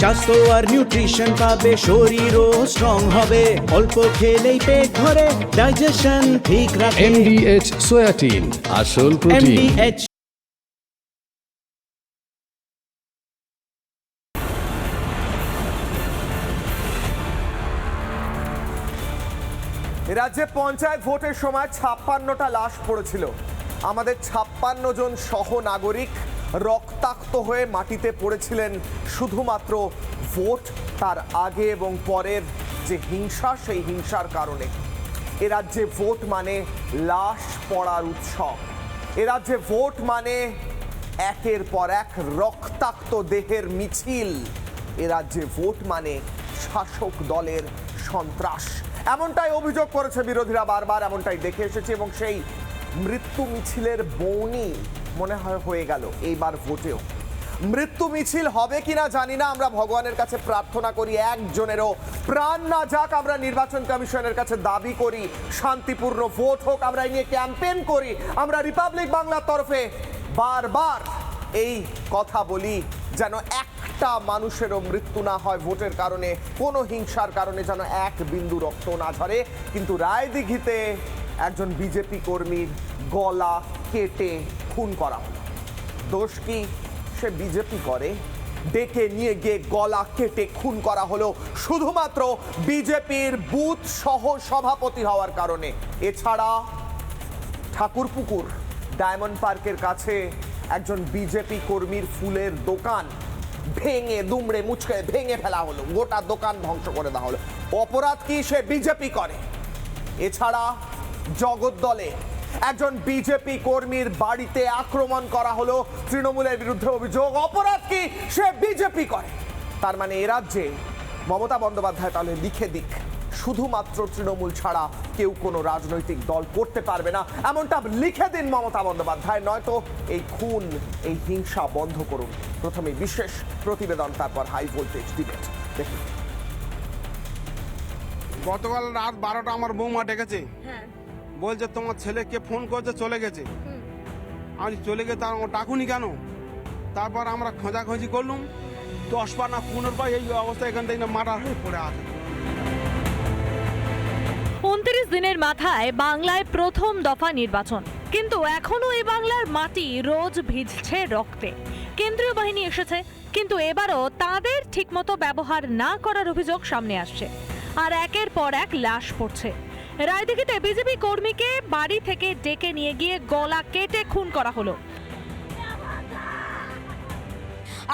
স্বাস্থ্য আর নিউট্রিশন পাবে, শরীরও স্ট্রং হবে, অল্প খেলেই পেট ভরে, ডাইজেশন ঠিক রাখে। MDH সোয়াটিন, আসল প্রোটিন। MDH রাজ্যে পঞ্চায়েত ভোটের সময় 56টা লাশ পড়েছিল। আমাদের 56 জন সহ নাগরিক রক্তাক্ত হয়ে মাটিতে পড়েছিলেন শুধুমাত্র ভোট তার আগে এবং পরের যে হিংসা, সেই হিংসার কারণে। এ রাজ্যে ভোট মানে লাশ পড়ার উৎসব। এ রাজ্যে ভোট মানে একের পর এক রক্তাক্ত দেহের মিছিল। এ রাজ্যে ভোট মানে শাসক দলের সন্ত্রাস। এমনটাই অভিযোগ করেছে বিরোধীরা বারবার, এমনটাই দেখে এসেছে এবং সেই মৃত্যু মিছিলের বউনি মনে হয় হয়ে গেল এইবার ভোটেও। মৃত্যু মিছিল হবে কিনা জানি না, আমরা ভগবানের কাছে প্রার্থনা করি একজনেরও প্রাণ না যাক। আমরা নির্বাচন কমিশনের কাছে দাবি করি শান্তিপূর্ণ ভোট হোক, আমরা এই নিয়ে ক্যাম্পেইন করি। আমরা রিপাবলিক বাংলার তরফে বারবার এই কথা বলি যেন একটা মানুষেরও মৃত্যু না হয় ভোটের কারণে, কোনো হিংসার কারণে যেন এক বিন্দু রক্ত না ঝরে। কিন্তু রায়দিঘিতে একজন বিজেপি কর্মীর গলা কেটে খুন করা হলো। দোষ কি? সে বিজেপি করে, ডেকে নিয়ে গিয়ে গলা কেটে খুন করা হলো শুধুমাত্র বিজেপির বুথ সহ সভাপতি হওয়ার কারণে। এছাড়া ঠাকুরপুকুর ডায়মন্ড পার্কের কাছে একজন বিজেপি কর্মীর ফুলের দোকান ভেঙে দুমড়ে মুচকে ভেঙে ফেলা হলো, গোটা দোকান ধ্বংস করে দেওয়া হলো। অপরাধ কি? সে বিজেপি করে। এছাড়া জগদ্দলে একজন বিজেপি কর্মীর বাড়িতে আক্রমণ করা হলো, তৃণমূলের বিরুদ্ধে অভিযোগ। অপরাধ কি? সে বিজেপি করে। তার মানে এ রাজ্যে মমতা বন্দ্যোপাধ্যায় তাহলে লিখে দিক, শুধুমাত্র তৃণমূল ছাড়া কেউ কোনো রাজনৈতিক দল করতে পারবে না, এমনটা লিখে দিন মমতা বন্দ্যোপাধ্যায়। নয়তো এই খুন, এই হিংসা বন্ধ করুন। প্রথমে বিশেষ প্রতিবেদন, তারপর হাই ভোল্টেজ ডিবেট দেখুন। গতকাল রাত 12টা আমার বৌমা ডেকেছে, বলছে তোমার ছেলেকে ফোন করছে চলে গেছে। আমি চলে গেছে, তার ডাকুনি কেন? তারপর আমরা খোঁজাখুঁজি করলুম, 10 পা না 15 পা এই অবস্থা এখান থেকে মারা হয়ে পড়ে আছে। 29 দিনের মাথায় বাংলায় প্রথম দফা নির্বাচন, কিন্তু এখনো এই বাংলার মাটি রোজ ভিজছে রক্তে। কেন্দ্রীয় বাহিনী এসেছে, কিন্তু এবারও তাদের ঠিকমতো ব্যবহার না করার অভিযোগ সামনে আসছে, আর একের পর এক লাশ পড়ছে। রায়দিঘিতে বিজেপি কর্মীকে বাড়ি থেকে ডেকে নিয়ে গিয়ে গলা কেটে খুন করা হলো।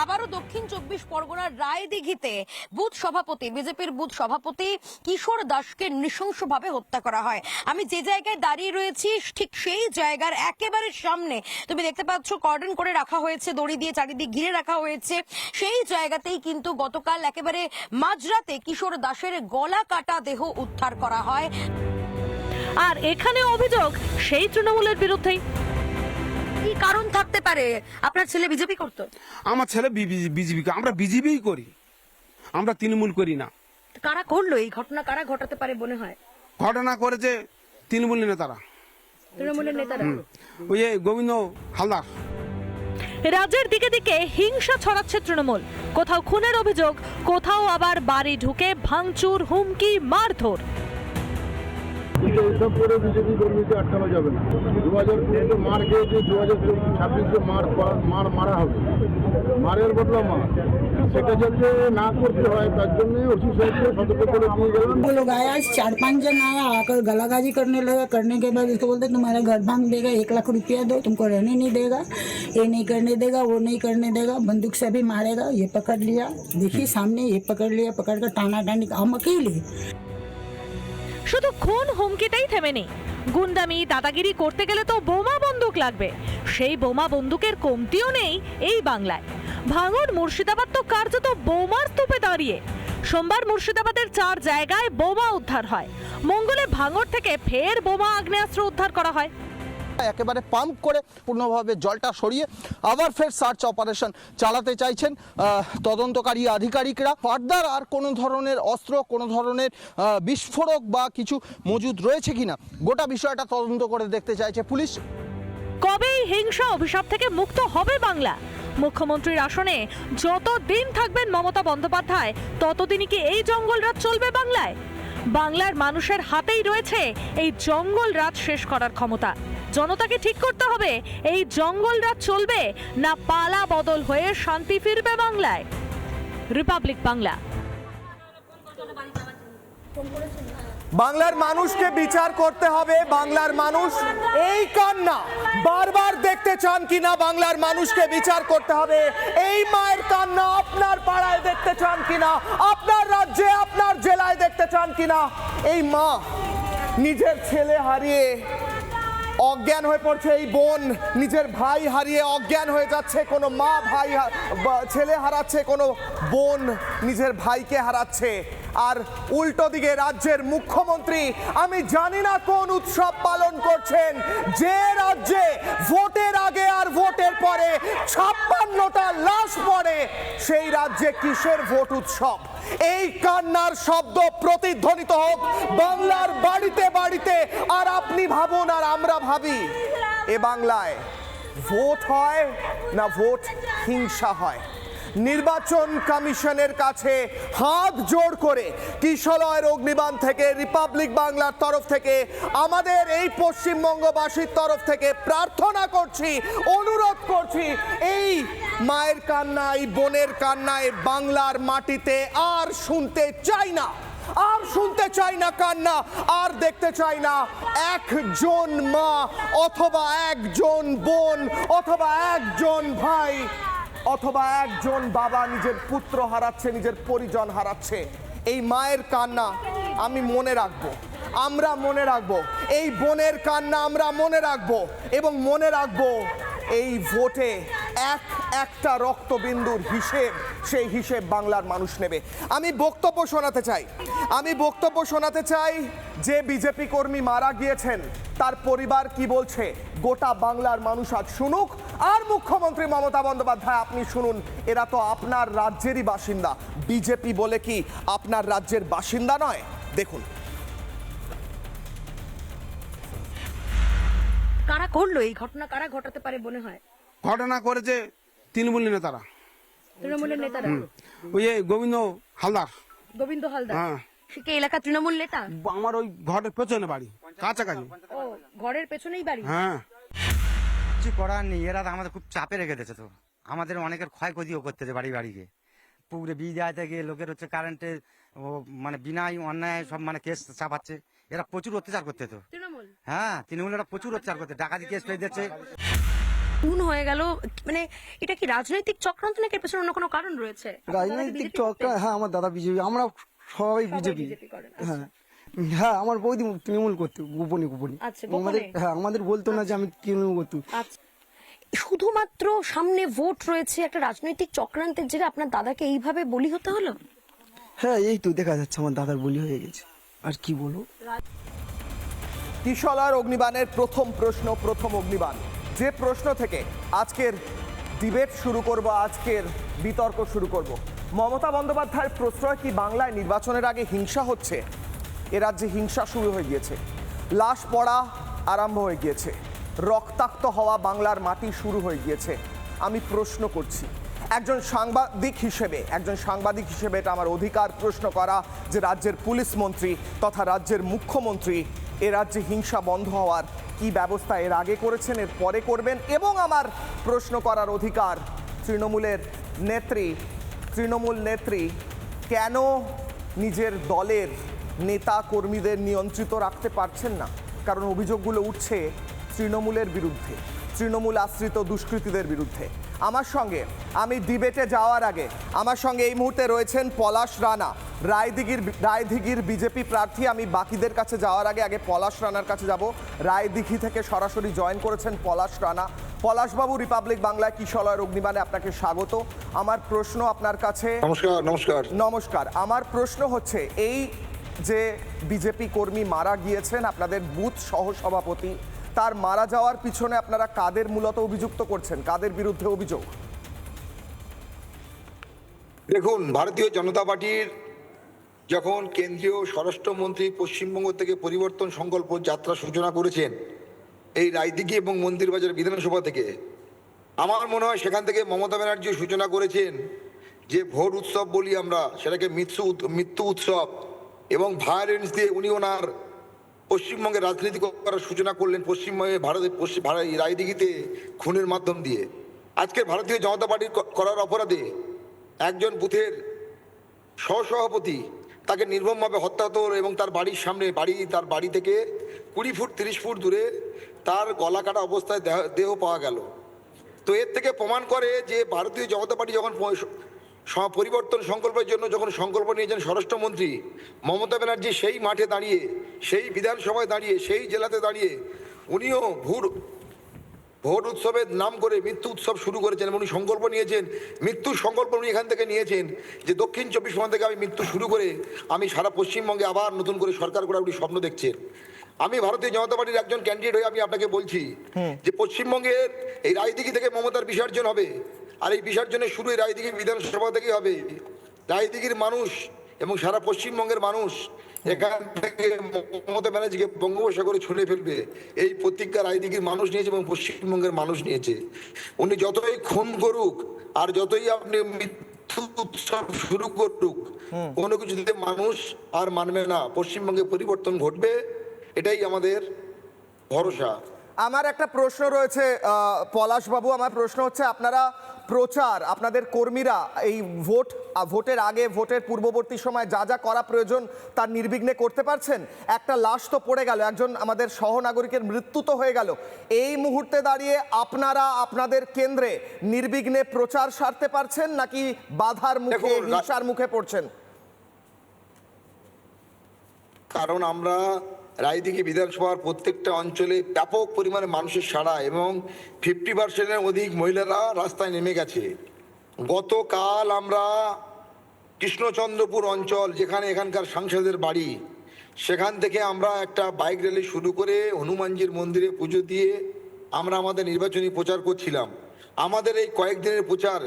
আবারও দক্ষিণ 24 পরগনার রায়দিঘিতে বুথ সভাপতি, বিজেপির বুথ সভাপতি কিশোর দাসকে নৃশংসভাবে হত্যা করা হয়। আমি যে জায়গায় দাঁড়িয়ে রয়েছি ঠিক সেই জায়গার একেবারে সামনে তুমি দেখতে পাচ্ছ কর্ডন করে রাখা হয়েছে, দড়ি দিয়ে চারিদিক ঘিরে রাখা হয়েছে। সেই জায়গাতেই কিন্তু গতকাল একেবারে মাঝরাতে কিশোর দাসের গলা কাটা দেহ উদ্ধার করা হয়। আর এখানে অভিযোগ সেই তৃণমূলের বিরুদ্ধেই। কি কারণ থাকতে পারে? আপনার ছেলে বিজেপি করতো? আমার ছেলে বিজেপি, আমরা বিজেপিই করি, আমরা তৃণমূল করি না। কারা করলো এই ঘটনা? কারা ঘটাতে পারে মনে হয়? ঘটনা করেছে তৃণমূলের নেতারা, তৃণমূলের নেতারা। ওই যে গোবিন্দ হালদার। রাজ্যের দিকে দিকে হিংসা ছড়াচ্ছে তৃণমূল। কোথাও খুনের অভিযোগ, কোথাও আবার বাড়ি ঢুকে ভাঙচুর, হুমকি, মারধর। এইসব করে বিজেপি কর্মীকে আটকানো যাবে না। 2019 মার খেয়েছে, 2026 মার মারা হবে, মারের বদলা মার। সেটা যাতে না করতে হয় তার জন্য ওসি সাহেবকে সতর্ক করে দিয়ে গেলাম। वो लोग आया, 4-5 जन आया, आकर गलागाजी करने लगा। करने के बाद उसको बोलते तुम्हारा घर भांग देगा, 1 लाख रुपया दो, तुमको रहने नहीं देगा, ये नहीं करने देगा, वो नहीं करने देगा, बंदूक से भी मारेगा। ये पकड़ लिया, देखिए सामने, ये पकड़ लिया, पकड़ कर टाना टानी, हम अकेले। শুধু খুন হুমকিতেই থেমে নেই, গুন্ডামি দাদাগিরি করতে গেলে তো বোমা বন্দুক লাগবে। সেই বোমা বন্দুকের কমতিও নেই এই বাংলায়। ভাঙড় মুর্শিদাবাদ তো কার্যত বোমার স্তূপে দাঁড়িয়ে। সোমবার মুর্শিদাবাদের 4 জায়গায় বোমা উদ্ধার হয়। মঙ্গলে ভাঙড় থেকে ফের বোমা আগ্নেয়াস্ত্র উদ্ধার করা হয়। একেবারে পাম্প করে পূর্ণভাবে জলটা সরিয়ে আবার ফের সার্চ অপারেশন চালাতে চাইছেন তদন্তকারী আধিকারিকরা। ফার্দার আর কোনো ধরনের অস্ত্র, কোনো ধরনের বিস্ফোরক বা কিছু মজুদ রয়েছে কিনা গোটা বিষয়টা তদন্ত করে দেখতে চাইছে পুলিশ। কবে এই হিংসা অভিশাপ থেকে মুক্ত হবে বাংলা? মুখ্যমন্ত্রীর আসনে যতদিন থাকবেন মমতা বন্দ্যোপাধ্যায় ততদিনই কি এই জঙ্গলরাজ চলবে বাংলায়? বাংলার মানুষের হাতেই রয়েছে এই জঙ্গলরাজ শেষ করার ক্ষমতা। জনতাকে ঠিক করতে হবে এই জঙ্গলরাজ চলবে না পালা বদল হয়ে শান্তি ফিরবে বাংলায়। রিপাবলিক বাংলা। বাংলার মানুষকে বিচার করতে হবে। বাংলার মানুষ এই কান্না বারবার দেখতে চান কিনা, বাংলার মানুষকে বিচার করতে হবে। এই মায়ের কান্না আপনার পাড়ায় দেখতে চান কিনা, আপনার রাজ্যে আপনার জেলায় দেখতে চান কিনা? এই মা নিজের ছেলে হারিয়ে অজ্ঞান হয়ে পড়ছে, এই বোন নিজের ভাই হারিয়ে অজ্ঞান হয়ে যাচ্ছে, কোনো মা ভাই ছেলে হারাচ্ছে, কোনো বোন নিজের ভাইকে হারাচ্ছে। আর উল্টো দিকে রাজ্যের মুখ্যমন্ত্রী আমি জানি না কোন উৎসব পালন করছেন, যে রাজ্যে ভোটের আগে আর ভোটের পরে 56টা লাশ পড়ে, সেই রাজ্যে কিসের ভোট উৎসব? এই কান্নার শব্দ প্রতিধ্বনিত হোক বাংলার বাড়িতে বাড়িতে। আর আপনি ভাবুন আর আমরা ভাবি, এ বাংলায় ভোট হয় না ভোট হিংসা হয়? নির্বাচন কমিশনের কাছে হাত জোড় করে কিশলয়ের অগ্নিবাণ থেকে, রিপাবলিক বাংলার তরফ থেকে, আমাদের এই পশ্চিমবঙ্গবাসীর তরফ থেকে প্রার্থনা করছি, অনুরোধ করছি, এই মায়ের কান্না, এই বোনের কান্নায় বাংলার মাটিতে আর শুনতে চাই না, আর শুনতে চাই না কান্না, আর দেখতে চাই না একজন মা অথবা একজন বোন অথবা একজন ভাই অথবা একজন বাবা নিজের পুত্র হারাচ্ছে, নিজের পরিজন হারাচ্ছে। এই মায়ের কান্না আমি মনে রাখবো, আমরা মনে রাখবো, এই বোনের কান্না আমরা মনে রাখবো, এবং মনে রাখবো এই ভোটে একটা রক্তবিন্দুর হিসেব, সেই হিসেব বাংলার মানুষ নেবে। আমি বক্তব্য শোনাতে চাই যে বিজেপি কর্মী মারা গিয়েছেন তার পরিবার কি বলছে, গোটা বাংলার মানুষ আজ শুনুক। আর মুখ্যমন্ত্রী মমতা বন্দ্যোপাধ্যায় আপনি শুনুন, এরা তো আপনার রাজ্যেরই বাসিন্দা, বিজেপি বলে কি আপনার রাজ্যের বাসিন্দা নয়? দেখুন। কারা করলো এই ঘটনা, কারা ঘটাতে পারে মনে হয়? ঘটনা করেছে তৃণমূল নেতারা, তৃণমূলের নেতারা। ওই যে গোবিন্দ হালদার। গোবিন্দ হালদার হ্যাঁ, সে কি এলাকা তৃণমূল নেতা? আমার ওই ঘরের পেছনে বাড়ি, কাছাকাছি। ও, ঘরের পেছনেই বাড়ি। হ্যাঁ, কিছু করার নেই, এরা তো আমাদের খুব চাপে রেখে দিয়েছে। তো আমাদের অনেকের ক্ষয়ক্ষতিও করতেছে বাড়ি বাড়িকে। পুকুরে বীজ দেওয়াতে গিয়ে লোকের হচ্ছে কারেন্টে মানে বিনাই অন্যায় সব মানে কেস চাপাচ্ছে। এরা প্রচুর অত্যাচার করতে। তো তৃণমূল, হ্যাঁ, তৃণমূলেরা প্রচুর অত্যাচার করতে, ডাকাতি কেস পেয়ে দিচ্ছে। খুন হয়ে গেল, মানে এটা কি রাজনৈতিক চক্রান্ত নাকি এর পেছনে অন্য কোনো কারণ রয়েছে? রাজনৈতিক চক্রান্ত? হ্যাঁ, আমার দাদা বিজেপি, আমরা সবাই বিজেপি। হ্যাঁ হ্যাঁ, আমার বৌদি তৃণমূল করতো, গোপনে গোপনে। আচ্ছা, গোপনে? আমাদের, হ্যাঁ, আমাদের বলতো না যে আমি তৃণমূল করতো। আচ্ছা, শুধুমাত্র সামনে ভোট রয়েছে, একটা রাজনৈতিক চক্রান্তের জেরে আপনার দাদাকে এইভাবে বলি হতে হলো? হ্যাঁ, এই তো দেখা যাচ্ছে আমার দাদার বলি হয়ে গেছে, আর কি বলবো। কিশলয়ের অগ্নিবাণের প্রথম প্রশ্ন, প্রথম অগ্নিবাণ, যে প্রশ্ন থেকে আজকের ডিবেট শুরু করব, আজকের বিতর্ক শুরু করব। মমতা বন্দ্যোপাধ্যায়ের প্রশ্রয় কি বাংলায় নির্বাচনের আগে হিংসা হচ্ছে? এ রাজ্যে হিংসা শুরু হয়ে গিয়েছে, লাশ পড়া আরম্ভ হয়ে গিয়েছে, রক্তাক্ত হওয়া বাংলার মাটি শুরু হয়ে গিয়েছে। আমি প্রশ্ন করছি একজন সাংবাদিক হিসেবে, এটা আমার অধিকার প্রশ্ন করা যে রাজ্যের পুলিশ মন্ত্রী তথা রাজ্যের মুখ্যমন্ত্রী এ রাজ্যে হিংসা বন্ধ হওয়ার কি ব্যবস্থা এর আগে করেছেন, এর পরে করবেন? এবং আমার প্রশ্ন করার অধিকার তৃণমূল নেত্রী কেন নিজের দলের নেতা কর্মীদের নিয়ন্ত্রিত রাখতে পারছেন না? কারণ অভিযোগগুলো উঠছে তৃণমূলের বিরুদ্ধে, তৃণমূল আশ্রিত দুষ্কৃতীদের বিরুদ্ধে। আমার সঙ্গে, আমি ডিবেটে যাওয়ার আগে আমার সঙ্গে এই মুহূর্তে রয়েছেন পলাশ রানা, রায়দিঘির বিজেপি প্রার্থী। আমি বাকিদের কাছে যাওয়ার আগে পলাশ রানার কাছে যাব। রায়দিঘি থেকে সরাসরি জয়েন করেছেন পলাশ রানা। পলাশবাবু, রিপাবলিক বাংলায় কিশলয়ের অগ্নিবাণে আপনাকে স্বাগত। আমার প্রশ্ন আপনার কাছে। নমস্কার। আমার প্রশ্ন হচ্ছে, এই যে বিজেপি কর্মী মারা গিয়েছেন, আপনাদের বুথ সহসভাপতি, তার মারা যাওয়ার পিছনে আপনারা কাদের মূলত অভিযুক্ত করছেন, কাদের বিরুদ্ধে অভিযোগ? দেখুন, ভারতীয় জনতা পার্টির যখন কেন্দ্রীয় স্বরাষ্ট্রমন্ত্রী পশ্চিমবঙ্গ থেকে পরিবর্তন সংকল্প যাত্রা সূচনা করেছেন এই রায়দিঘি এবং মন্দিরবাজার বিধানসভা থেকে, আমার মনে হয় সেখান থেকে মমতা ব্যানার্জি সূচনা করেছেন যে ভোট উৎসব বলি আমরা, সেটাকে মৃত্যু উৎসব এবং ভায়োলেন্স দিয়ে উনি ওনার পশ্চিমবঙ্গে রাজনীতি করার সূচনা করলেন। পশ্চিমবঙ্গে রায়দিঘিতে খুনের মাধ্যম দিয়ে আজকের ভারতীয় জনতা পার্টির করার অপরাধে একজন বুথের সহসভাপতি তাকে নির্মমভাবে হত্যা হতো এবং তার বাড়ির সামনে তার বাড়ি থেকে 20 ফুট 30 ফুট দূরে তার গলা কাটা অবস্থায় দেহ পাওয়া গেল। তো এর থেকে প্রমাণ করে যে ভারতীয় জনতা পার্টি যখন পরিবর্তন সংকল্পের জন্য যখন সংকল্প নিয়েছেন স্বরাষ্ট্রমন্ত্রী মমতা ব্যানার্জি, সেই মাঠে দাঁড়িয়ে, সেই বিধানসভায় দাঁড়িয়ে, সেই জেলাতে দাঁড়িয়ে উনিও ভোট উৎসবের নাম করে মৃত্যু উৎসব শুরু করেছেন এবং উনি সংকল্প নিয়েছেন, মৃত্যুর সংকল্প উনি এখান থেকে নিয়েছেন যে দক্ষিণ 24 পরগনা থেকে আমি মৃত্যু শুরু করে আমি সারা পশ্চিমবঙ্গে আবার নতুন করে সরকার করার উনি স্বপ্ন দেখছেন। আমি ভারতীয় জনতা পার্টির একজন ক্যান্ডিডেট হয়ে আমি আপনাকে বলছি যে পশ্চিমবঙ্গের এই রায়দিঘি থেকে মমতার বিসর্জন হবে, আর এই বিসর্জনের শুরু এই রায়দিঘি বিধানসভা থেকে হবে। রায়দিঘির মানুষ এবং সারা পশ্চিমবঙ্গের মানুষ এখান থেকে মমতা ব্যানার্জিকে বঙ্গোপসাগরে ছুঁড়ে ফেলবে এই প্রতিজ্ঞা রায়দিঘির মানুষ নিয়েছে এবং পশ্চিমবঙ্গের মানুষ নিয়েছে। উনি যতই খুন করুক আর যতই আপনি মৃত্যু উৎসব শুরু করুক, কোনো কিছুতে মানুষ আর মানবে না। পশ্চিমবঙ্গে পরিবর্তন ঘটবে, এটাই আমাদের ভরসা। আমার একটা প্রশ্ন রয়েছে পলাশবাবু, আমার প্রশ্ন হচ্ছে আপনারা প্রচার, আপনাদের কর্মীরা এই ভোটের আগে, ভোটের পূর্ববর্তী সময় যা যা করা প্রয়োজন তার নির্বিঘ্নে করতে পারছেন? একটা লাশ তো পড়ে গেল, একজন আমাদের সহনাগরিকের মৃত্যু তো হয়ে গেল, এই মুহূর্তে দাঁড়িয়ে আপনারা আপনাদের কেন্দ্রে নির্বিঘ্নে প্রচার সারতে পারছেন নাকি বাধার মুখে, হিংসার মুখে পড়ছেন? কারণ আমরা রায়দিঘি বিধানসভার প্রত্যেকটা অঞ্চলে ব্যাপক পরিমাণে মানুষের সাড়া এবং 50% অধিক মহিলারা রাস্তায় নেমে গেছে। গতকাল আমরা কৃষ্ণচন্দ্রপুর অঞ্চল, যেখানে এখানকার সাংসদের বাড়ি, সেখান থেকে আমরা একটা বাইক র্যালি শুরু করে হনুমানজির মন্দিরে পুজো দিয়ে আমরা আমাদের নির্বাচনী প্রচার করছিলাম। আমাদের এই কয়েকদিনের প্রচার,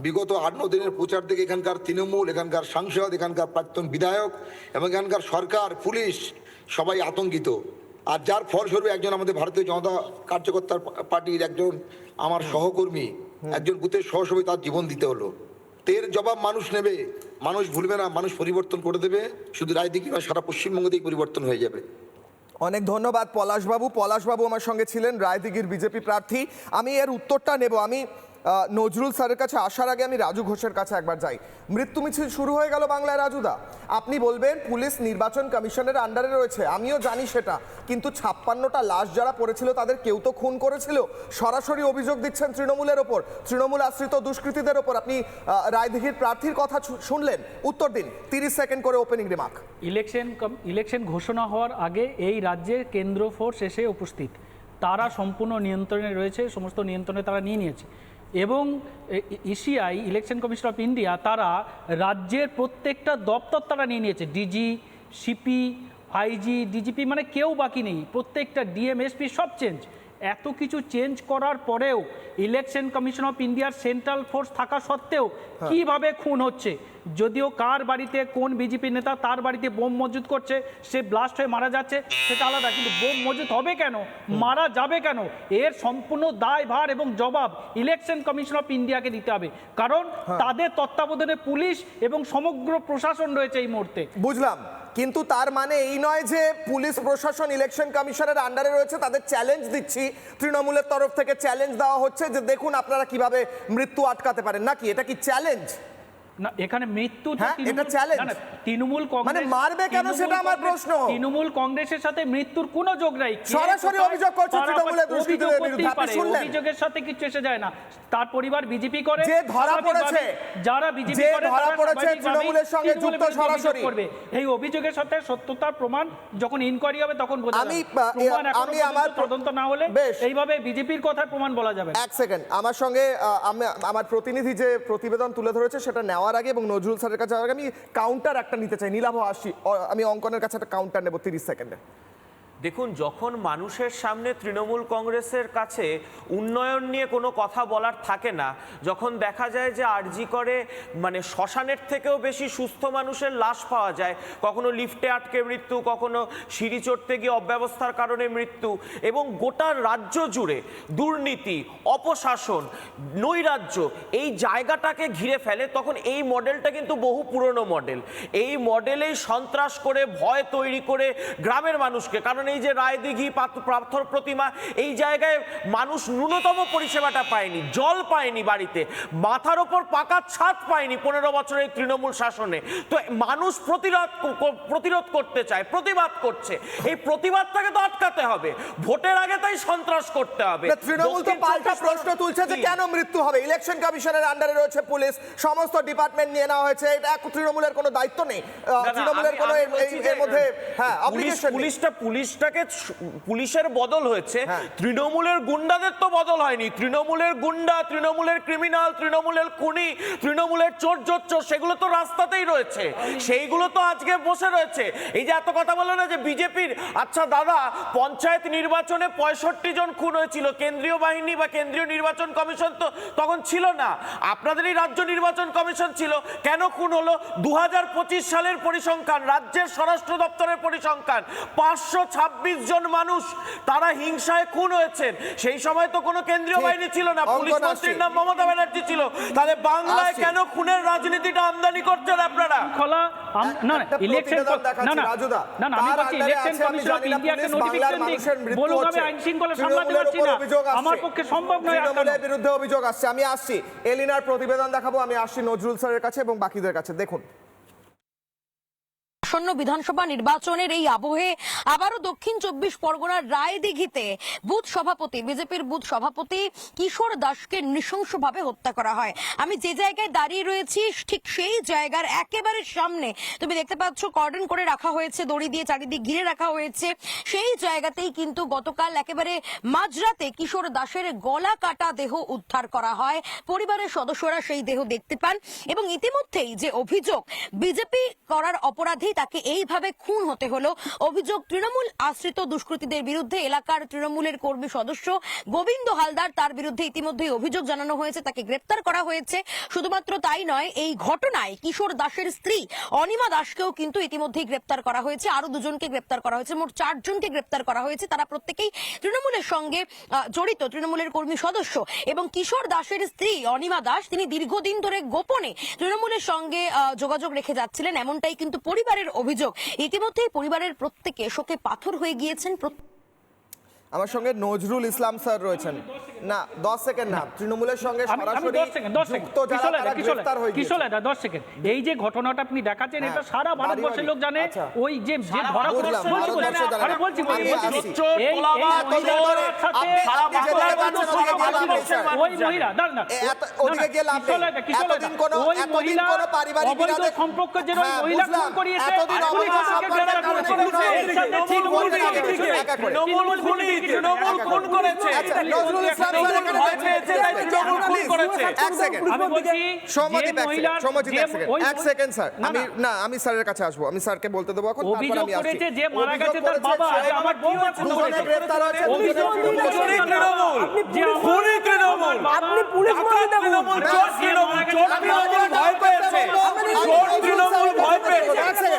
বিগত 8-9 দিনের প্রচার থেকে এখানকার তৃণমূল, এখানকার সাংসদ, এখানকার প্রাক্তন বিধায়ক এবং এখানকার সরকার, পুলিশ সবাই আতঙ্কিত। আর যার ফলস্বরূপ একজন আমাদের ভারতীয় জনতা কার্যকর্তার পার্টির একজন আমার সহকর্মী, একজন বুথের সহসভাপতি, তার জীবন দিতে হলো। এর জবাব মানুষ নেবে, মানুষ ভুলবে না, মানুষ পরিবর্তন করে দেবে। শুধু রায়দিঘি নয়, সারা পশ্চিমবঙ্গ থেকে পরিবর্তন হয়ে যাবে। অনেক ধন্যবাদ পলাশবাবু। পলাশবাবু আমার সঙ্গে ছিলেন, রায়দিঘির বিজেপি প্রার্থী। আমি এর উত্তরটা নেব। আমি নজরুল স্যারের কাছে আসার আগে আমি রাজু ঘোষের কাছে একবার যাই। মৃত্যু মিছিল শুরু হয়ে গেল বাংলায় রাজুদা, আপনি বলবেন পুলিশ নির্বাচন কমিশনের আন্ডারে রয়েছে, আমিও জানি সেটা, কিন্তু 56টা লাশ যারা পড়েছিল তাদের কেউ তো খুন করেছিল। সরাসরি অভিযোগ দিচ্ছেন তৃণমূলের ওপর, তৃণমূল আশ্রিত দুষ্কৃতীদের ওপর। আপনি রায়দিঘির প্রার্থীর কথা শুনলেন, উত্তর দিন 30 সেকেন্ড করে ওপেনিং রিমার্ক। ইলেকশন ঘোষণা হওয়ার আগে এই রাজ্যে কেন্দ্র ফোর্স এসে উপস্থিত, তারা সম্পূর্ণ নিয়ন্ত্রণে রয়েছে, সমস্ত নিয়ন্ত্রণে তারা নিয়ে নিয়েছে। এবং ECI, election commission of India, তারা রাজ্যের প্রত্যেকটা দপ্তর তারা নিয়ে নিয়েছে। ডিজি, সিপি, আইজি, ডিজিপি, মানে কেউ বাকি নেই, প্রত্যেকটা ডিএম, এসপি সব চেঞ্জ। এত কিছু চেঞ্জ করার পরেও ইলেকশন কমিশন অফ ইন্ডিয়ার সেন্ট্রাল ফোর্স থাকা সত্ত্বেও কিভাবে খুন হচ্ছে, যদিও কার বাড়িতে কোন বিজেপি নেতা তার বাড়িতে বোম মজুত করছে, সে ব্লাস্ট হয়ে মারা যাচ্ছে, সেটা আলাদা, কিন্তু বোম মজুত হবে কেন, মারা যাবে কেন, এর সম্পূর্ণ দায়ভার এবং জবাব ইলেকশন কমিশন অফ ইন্ডিয়াকে দিতে হবে। কারণ তাদের তত্ত্বাবধানে পুলিশ এবং সমগ্র প্রশাসন রয়েছে এই মুহূর্তে। বুঝলাম, কিন্তু তার মানে এই নয় যে পুলিশ প্রশাসন ইলেকশন কমিশনের আন্ডারে রয়েছে, তাদের চ্যালেঞ্জ দিচ্ছি, তৃণমূলের তরফ থেকে চ্যালেঞ্জ দেওয়া হচ্ছে যে দেখুন আপনারা কিভাবে মৃত্যু আটকাতে পারেন, নাকি এটা কি চ্যালেঞ্জ? না, এখানে মৃত্যু তৃণমূল মানে মারবে কেন সেটা আমার প্রশ্ন। তৃণমূল কংগ্রেসের সাথে মৃত্যুর কোনো যোগ নাই, সরাসরি অভিযোগ করছে তৃণমূলের দুষ্কৃতীদের বিরুদ্ধে। আপনি শুনলেন, অভিযোগের সাথে কিছু এসে যায় না। তার পরিবার বিজেপি করে, যে ধরা পড়েছে, যারা বিজেপি করে, ধরা পড়েছে তৃণমূলের সঙ্গে যুক্ত সরাসরি করবে। এই অভিযোগের সাথে সত্যতার প্রমাণ যখন ইনকোয়ারি হবে তখন বোঝা যাবে। আমি আমার তদন্ত না হলে এইভাবে বিজেপির কথার প্রমাণ বলা যাবে। এক সেকেন্ড, আমার সঙ্গে আমার প্রতিনিধি যে প্রতিবেদন তুলে ধরেছে সেটা নেওয়ার আগে এবং নজরুল স্যারের কাছে যাওয়ার আগে আমি কাউন্টার একটা নিতে চাই। নীলাভ আসি, আমি অঙ্কনের কাছে একটা কাউন্টার নেব 30 সেকেন্ডে। দেখুন, যখন মানুষের সামনে তৃণমূল কংগ্রেসের কাছে উন্নয়ন নিয়ে কোনো কথা বলার থাকে না, যখন দেখা যায় যে আরজি করে মানে শ্মশানের থেকেও বেশি সুস্থ মানুষের লাশ পাওয়া যায়, কখনো লিফটে আটকে মৃত্যু, কখনো সিঁড়ি চড়তে গিয়ে অব্যবস্থার কারণে মৃত্যু, এবং গোটা রাজ্য জুড়ে দুর্নীতি, অপশাসন, নৈরাজ্য এই জায়গাটাকে ঘিরে ফেলে, তখন এই মডেলটা কিন্তু বহু পুরনো মডেল। এই মডেলেই সন্ত্রাস করে, ভয় তৈরি করে গ্রামের মানুষকে, কারণ এই যে রায়দিঘি, পাথর প্রতিমা, এই জায়গায় মানুষ ন্যূনতম পরিষেবাটা পায়নি, জল পায়নি, বাড়িতে মাথার ওপর পাকা ছাদ পায়নি 15 বছরের তৃণমূল শাসনে। তো মানুষ প্রতিরোধ করতে চায়, প্রতিবাদ করছে, এই প্রতিবাদটাকে তো আটকাতে হবে, ভোটের আগে তাই সন্ত্রাস করতে হবে। তৃণমূল তো পাল্টা প্রশ্ন তুলছে যে কেন মৃত্যু হবে? ইলেকশন কমিশনের আন্ডারে রয়েছে পুলিশ, সমস্ত ডিপার্টমেন্ট নিয়ে নেওয়া হয়েছে, এটা তৃণমূলের কোনো দায়িত্ব নেই, তৃণমূলের কোনো এর মধ্যে হ্যাঁ পুলিশটাকে পুলিশের বদল হয়েছে, তৃণমূলের গুন্ডাদের তো বদল হয়নি। তৃণমূলের গুন্ডা, তৃণমূলের ক্রিমিনাল, তৃণমূলের খুনি, তৃণমূলের চোর জোচ্চোর সেগুলো তো রাস্তাতেই রয়েছে, সেইগুলো তো আজকে বসে রয়েছে। এই যে এত কথা বলে না যে বিজেপির, আচ্ছা দাদা, পঞ্চায়েত নির্বাচনে 65 জন খুন হয়েছিল, কেন্দ্রীয় বাহিনী বা কেন্দ্রীয় নির্বাচন কমিশন তো তখন ছিল না, আপনাদেরই রাজ্য নির্বাচন কমিশন ছিল, কেন খুন হলো? 2025 সালের পরিসংখ্যান, রাজ্যের স্বরাষ্ট্র দপ্তরের পরিসংখ্যান, 526 জন মানুষ তারা হিংসায় খুন হয়েছেন। সেই সময় তো কোনো কেন্দ্রীয় বাহিনী ছিল না, পুলিশ মন্ত্রীর নাম মমতা ব্যানার্জি ছিল। তাহলে বাংলায় কেন খুনের রাজনীতিটা আমদানি করছেন আপনারা? ইলেকশন আমি বলছি ইলেকশন কমিশন অফ ইন্ডিয়াকে নোটিফিকেশন দিক, বলুন আমি আইন শৃঙ্খলা সামলাতে পারছি না, আমার পক্ষে সম্ভব নয়। তৃণমূলের বিরুদ্ধে অভিযোগ আসছে, আমি আসছি এলিনার প্রতিবেদন দেখাবো, আমি আসছি নজরুল স্যারের কাছে এবং বাকিদের কাছে। দেখুন, আসন্ন বিধানসভা নির্বাচনের এই আবহে আবারও দক্ষিণ 24 পরগনার রায়দিঘিতে বুথ সভাপতি, বিজেপির বুথ সভাপতি কিশোর দাসকে নৃশংসভাবে হত্যা করা হয়। আমি যে জায়গায় দাঁড়িয়ে রয়েছি ঠিক সেই জায়গার একেবারে সামনে তুমি দেখতে পাচ্ছ কর্ডন করে রাখা হয়েছে, দড়ি দিয়ে চারিদিক ঘিরে রাখা হয়েছে। সেই জায়গাতেই কিন্তু গতকাল একেবারে মাঝরাতে কিশোর দাসের গলা কাটা দেহ উদ্ধার করা হয়। পরিবারের সদস্যরা সেই দেহ দেখতে পান এবং ইতিমধ্যেই যে অভিযোগ বিজেপি করার অপরাধী তাকে এইভাবে খুন হতে হলো, অভিযোগ তৃণমূল আশ্রিত দুষ্কৃতীদের বিরুদ্ধে। এলাকার তৃণমূলের কর্মী সদস্য গোবিন্দ হালদার, তার বিরুদ্ধে ইতিমধ্যেই অভিযোগ জানানো হয়েছে, তাকে গ্রেপ্তার করা হয়েছে। শুধুমাত্র তাই নয়, এই ঘটনায় কিশোর দাসের স্ত্রী অনিমা দাসকেও কিন্তু ইতিমধ্যেই গ্রেপ্তার করা হয়েছে, আরো 2 জনকে গ্রেপ্তার করা হয়েছে, মোট 4 জনকে গ্রেপ্তার করা হয়েছে। তারা প্রত্যেকেই তৃণমূলের সঙ্গে জড়িত, তৃণমূলের কর্মী সদস্য। এবং কিশোর দাসের স্ত্রী অনিমা দাস, তিনি দীর্ঘদিন ধরে গোপনে তৃণমূলের সঙ্গে যোগাযোগ রেখে যাচ্ছিলেন, এমনটাই কিন্তু পরিবারের অভিযোগ। ইতিমধ্যেই পরিবারের প্রত্যেকে শোকে পাথর হয়ে গিয়েছেন। আমার সঙ্গে নজরুল ইসলাম স্যার রয়েছেন। না 10 সেকেন্ড না, তৃণমূলের সঙ্গে সরাসরি যুক্ত যারা তারা গ্রেফতার হয়ে গিয়েছে। 10 সেকেন্ড। এই যে ঘটনাটা আপনি দেখাচ্ছেন এটা সারা ভারতবর্ষের লোক জানে। ওই যে ধরা পড়েছে এই ওই মহিলা ওদিকে গিয়ে লাভ নেই, এতদিন কোনো পারিবারিক বিবাদে সম্পর্ক যে মহিলা খুন করিয়েছে, তৃণমূল খুনি, তৃণমূল খুন করেছে, নজরুল ইসলাম স্যার এখানে তৃণমূল খুন করেছে। এক সেকেন্ড, আমি বলছি সমাজিত এক সেকেন্ড স্যার, আমি স্যারের কাছে আসবো, আমি স্যারকে বলতে দেবো এখন, তারপর অভিযোগ আমি আসছি। করেছে যে মারা গেছে তার বাবা, আমার বউ দুজনে গ্রেফতার হয়েছে, অভিযোগ তৃণমূল, খুনি তৃণমূল, আপনি পুলিশ ভয় পেয়েছে, তৃণমূল ভয় পেয়েছে।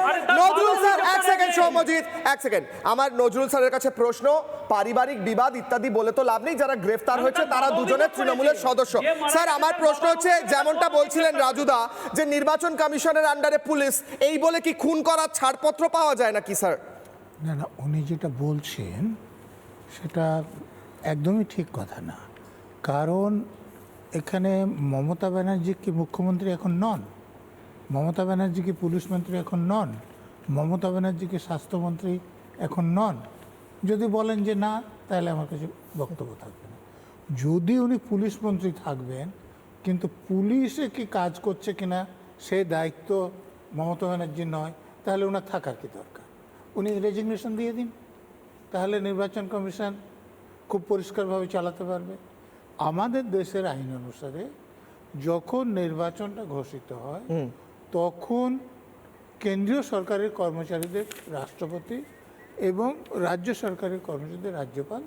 নজরুল স্যার এক সেকেন্ড, সমাজিত এক সেকেন্ড, আমার নজরুল স্যারের কাছে প্রশ্ন, পারিবারিক বিবাদ ইত্যাদি বলে তো লাভ নেই, যারা গ্রেফতার হয়েছে তারা দুজনে তৃণমূলের সদস্য। স্যার আমার প্রশ্ন হচ্ছে, যেমনটা বলছিলেন রাজুদা যে নির্বাচন কমিশনের আন্ডারে পুলিশ, এই বলে কি খুন করার ছাড়পত্র পাওয়া যায় নাকি স্যার? না না, উনি যেটা বলছেন সেটা একদমই ঠিক কথা না। কারণ এখানে মমতা ব্যানার্জি কি মুখ্যমন্ত্রী এখন নন, মমতা ব্যানার্জি কি পুলিশ মন্ত্রী এখন নন, মমতা ব্যানার্জি কি স্বাস্থ্যমন্ত্রী এখন নন। যদি বলেন যে না, তাহলে আমার কাছে বক্তব্য থাকবে না। যদি উনি পুলিশ মন্ত্রী থাকবেন, কিন্তু পুলিশে কি কাজ করছে কিনা সেই দায়িত্ব মমতা ব্যানার্জি নয়, তাহলে ওনার থাকার কি দরকার? উনি রেজিগনেশন দিয়ে দিন, তাহলে নির্বাচন কমিশন খুব পরিষ্কারভাবে চালাতে পারবে। আমাদের দেশের আইন অনুসারে যখন নির্বাচনটা ঘোষিত হয় তখন কেন্দ্রীয় সরকারের কর্মচারীদের রাষ্ট্রপতি এবং রাজ্য সরকারের কর্মচারীদের রাজ্যপাল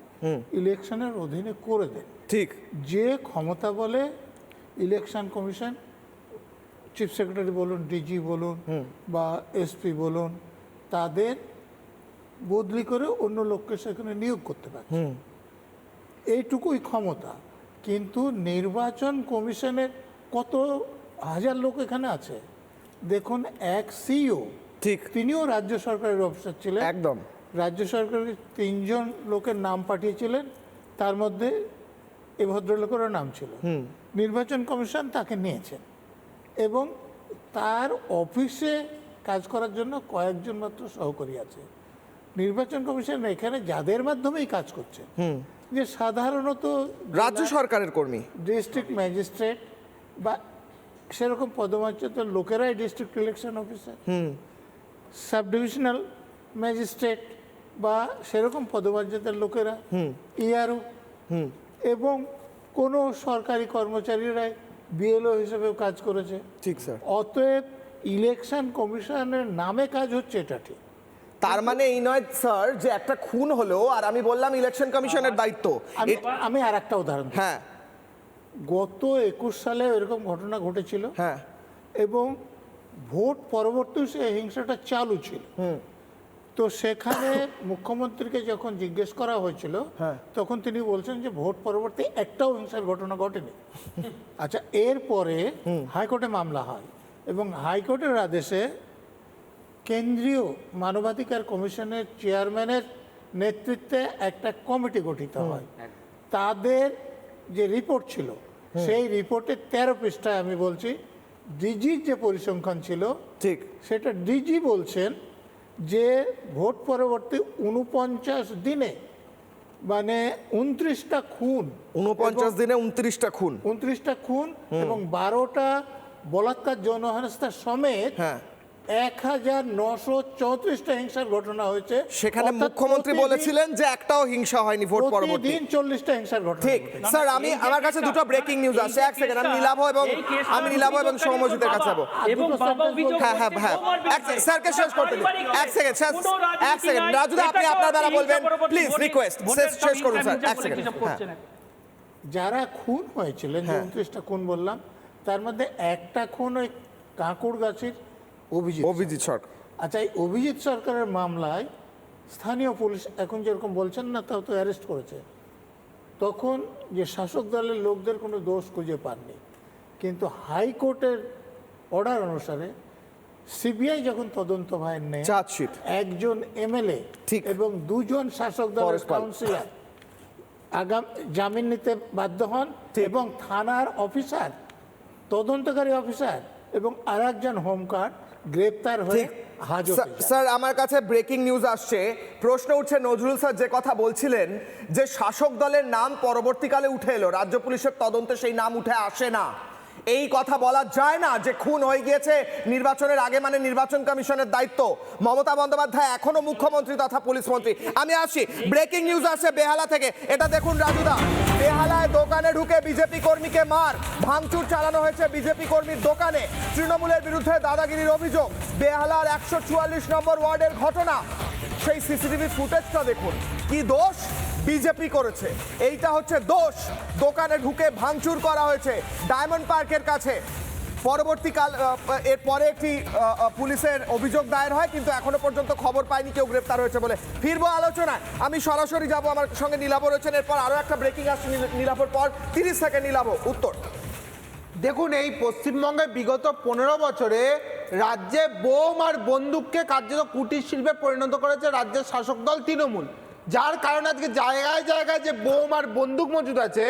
ইলেকশনের অধীনে করে দেন। ঠিক যে ক্ষমতা বলে ইলেকশন কমিশন, চিফ সেক্রেটারি বলুন, ডিজি বলুন বা এসপি বলুন, তাদের বদলি করে অন্য লোককে সেখানে নিয়োগ করতে পারে, এইটুকুই ক্ষমতা। কিন্তু নির্বাচন কমিশনের কত হাজার লোক এখানে আছে দেখুন। এক সিইও, ঠিক, তিনিও রাজ্য সরকারের অফিসার ছিলেন। একদম রাজ্য সরকারের 3 জন লোকের নাম পাঠিয়েছিলেন, তার মধ্যে এ ভদ্রলোকেরও নাম ছিল। নির্বাচন কমিশন তাকে নিয়েছেন এবং তার অফিসে কাজ করার জন্য কয়েকজন মাত্র সহকারী আছে। নির্বাচন কমিশন এখানে যাদের মাধ্যমেই কাজ করছে, যে সাধারণত রাজ্য সরকারের কর্মী, ডিস্ট্রিক্ট ম্যাজিস্ট্রেট বা সেরকম পদমর্যাদার লোকেরাই district election officer, sub divisional magistrate বা সেরকম পদমর্যাদার লোকেরা ইআরও, এবং কোনো সরকারি কর্মচারীরাই বিএলও হিসেবেও কাজ করেছে। ঠিক স্যার। অতএব ইলেকশন কমিশনের নামে কাজ হচ্ছে, এটা ঠিক। তার মানে এই নয় স্যার যে একটা খুন হলো আর আমি বললাম ইলেকশন কমিশনের দায়িত্ব। আমি আর একটা উদাহরণ, হ্যাঁ, গত 21 সালে এরকম ঘটনা ঘটেছিল, হ্যাঁ, এবং ভোট পরবর্তী সে হিংসাটা চালু ছিল। তো সেখানে মুখ্যমন্ত্রীকে যখন জিজ্ঞেস করা হয়েছিল, তখন তিনি বলছেন যে ভোট পরবর্তী একটাও হিংসার ঘটনা ঘটেনি। আচ্ছা, এরপরে হাইকোর্টে মামলা হয় এবং হাইকোর্টের আদেশে কেন্দ্রীয় মানবাধিকার কমিশনের চেয়ারম্যানের নেতৃত্বে একটা কমিটি গঠিত হয়। তাদের যে রিপোর্ট ছিল, সেই রিপোর্টের 13 পৃষ্ঠায় আমি বলছি ডিজির যে পরিসংখ্যান ছিল, ঠিক, সেটা ডিজি বলছেন যে ভোট পরবর্তী 49 দিনে, মানে 29টা খুন, 49 দিনে 29টা খুন, 29টা খুন এবং 12টা বলাৎকার, যৌন হেনস্থা সমেত 1934টা হিংসার ঘটনা হয়েছে। সেখানে মুখ্যমন্ত্রী বলেছিলেন যে একটাও হিংসা হয়নি ভোট পরবর্তী। 40টা হিংসার ঘটনা। ঠিক স্যার, আমার কাছে দুটো ব্রেকিং নিউজ আছে। এক সেকেন্ড, আমি নীলাভ এবং সৌম্যজিতের কাছে যাবো। হ্যাঁ হ্যাঁ হ্যাঁ, স্যারকে শেষ করতে দিন। এক সেকেন্ড, রাজুদা আপনি আপনার দ্বারা বলবেন, প্লিজ রিকোয়েস্ট, শেষ করুন স্যার। এক সেকেন্ড। যারা খুন হয়েছিলেন, 29টা খুন বললাম, তার মধ্যে একটা খুন ওই কাঁকুড়গাছির অভিজিৎ সরকার। আচ্ছা, এই অভিজিৎ সরকারের মামলায় স্থানীয় পুলিশ এখন যেরকম বলছেন না, তাও তো অ্যারেস্ট করেছে। তখন যে শাসক দলের লোকদের কোনো দোষ খুঁজে পাননি, কিন্তু হাইকোর্টের অর্ডার অনুসারে সিবিআই যখন তদন্ত ভার নেয়, চার্জশিট, একজন এমএলএ এবং 2 জন শাসক দলের কাউন্সিলর জামিন নিতে বাধ্য হন এবং থানার অফিসার, তদন্তকারী অফিসার এবং আরেকজন হোমগার্ড গ্রেপ্তার হয়ে হাজতে। স্যার, আমার কাছে ব্রেকিং নিউজ আসছে। প্রশ্ন উঠছে, নজরুল স্যার যে কথা বলছিলেন যে শাসক দলের নাম পরবর্তীকালে উঠে এলো, রাজ্য পুলিশের তদন্তে সেই নাম উঠে আসে না, এই কথা বলা যায় না যে খুন হয়ে গিয়েছে নির্বাচনের আগে, মানে নির্বাচন কমিশনের দায়িত্ব। মমতা বন্দ্যোপাধ্যায় এখনো মুখ্যমন্ত্রী তথা পুলিশ মন্ত্রী। আমি আসছি, ব্রেকিং নিউজ আসছে বেহালা থেকে, এটা দেখুন রাজুদা। বেহালায় দোকানে ঢুকে বিজেপি কর্মীকে মার, ভাঙচুর চালানো হয়েছে বিজেপি কর্মীর দোকানে। তৃণমূলের বিরুদ্ধে দাদাগিরির অভিযোগ। বেহালার 144 নম্বর ওয়ার্ডের ঘটনা। সেই সিসিটিভি ফুটেজটা দেখুন। কি দোষ বিজেপি করেছে, এইটা হচ্ছে দোষ। দোকানে ঢুকে ভাঙচুর করা হয়েছে ডায়মন্ড পার্কের কাছে। পরবর্তীকাল এরপরে একটি পুলিশের অভিযোগ দায়ের হয়, কিন্তু এখনো পর্যন্ত খবর পাইনি কেউ গ্রেপ্তার হয়েছে বলে। ফিরবো আলোচনায়, আমি সরাসরি যাব, আমার সঙ্গে নীলাভ রয়েছেন। এরপর আরো একটা ব্রেকিং আসছে নীলাভর পর। 30 সেকেন্ড নীলাভ উত্তর। দেখুন, এই পশ্চিমবঙ্গে বিগত 15 বছরে রাজ্যে বোম আর বন্দুককে কার্যত কুটির শিল্পে পরিণত করেছে রাজ্যের শাসক দল তৃণমূল, যার কারণে আজকে জায়গায় জায়গায় যে বোম আর বন্দুক মজুদ আছে,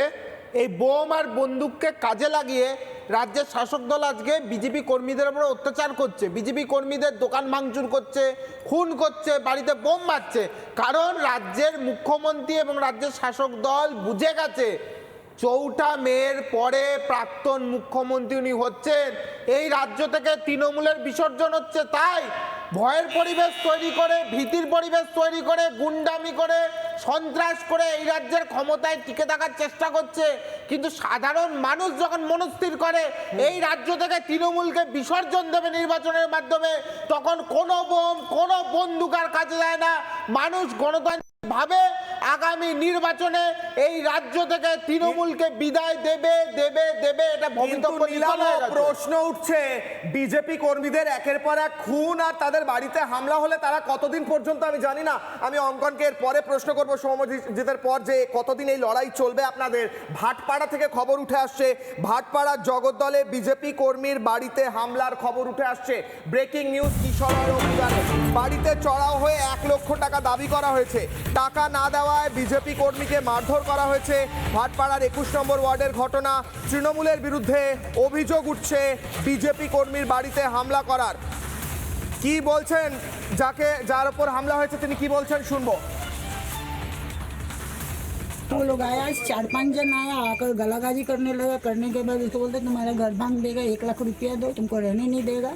এই বোম আর বন্দুককে কাজে লাগিয়ে রাজ্যের শাসক দল আজকে বিজেপি কর্মীদের উপর অত্যাচার করছে, বিজেপি কর্মীদের দোকান ভাঙচুর করছে, খুন করছে, বাড়িতে বোম মারছে। কারণ রাজ্যের মুখ্যমন্ত্রী এবং রাজ্যের শাসক দল বুঝে গেছে 4 মের পরে প্রাক্তন মুখ্যমন্ত্রী উনি হচ্ছেন, এই রাজ্য থেকে তৃণমূলের বিসর্জন হচ্ছে, তাই ভয়ের পরিবেশ তৈরি করে, ভীতির পরিবেশ তৈরি করে, গুন্ডামি করে, সন্ত্রাস করে এই রাজ্যের ক্ষমতায় টিকে থাকার চেষ্টা করছে। কিন্তু সাধারণ মানুষ যখন মনস্থির করে এই রাজ্য থেকে তৃণমূলকে বিসর্জন দেবে নির্বাচনের মাধ্যমে, তখন কোনো বোম কোনো বন্দুক আর কাজে যায় না। মানুষ গণতান্ত্রিক ভাবে আগামী নির্বাচনে এই রাজ্য থেকে তৃণমূলকে বিদায় দেবে দেবে দেবে এটা ভবিতব্য নিলাম। প্রশ্ন উঠছে, বিজেপি কর্মীদের একের পর এক খুন আর তাদের বাড়িতে হামলা হলে তারা কতদিন পর্যন্ত, আমি জানি না, আমি অঙ্কনকে এর পরে প্রশ্ন করবো সৌম্যজিতের পর, যে কতদিন এই লড়াই চলবে আপনাদের। ভাটপাড়া থেকে খবর উঠে আসছে, ভাটপাড়ার জগদ্দলে বিজেপি কর্মীর বাড়িতে হামলার খবর উঠে আসছে। ব্রেকিং নিউজ, কিশোর অভিযানে বাড়িতে চড়াও হয়ে 1 লক্ষ টাকা দাবি করা হয়েছে। টাকা না দেওয়ায় বিজেপি কর্মীকে মারধর করা হয়েছে। ভাটপাড়ার 21 নম্বর ওয়ার্ডের ঘটনা। তৃণমূলের বিরুদ্ধে অভিযোগ উঠছে বিজেপি কর্মীর বাড়িতে হামলা করার। কি বলছেন যার উপর হামলা হয়েছে, তিনি কি বলছেন শুনবো। वो लोग आया, 4-5 जन आया, आकर गलागाजी करने लगा। करने के बाद उसको बोलते तुम्हारा घर भांग देगा, 1 लाख रुपया दो, तुमको रहने नहीं देगा,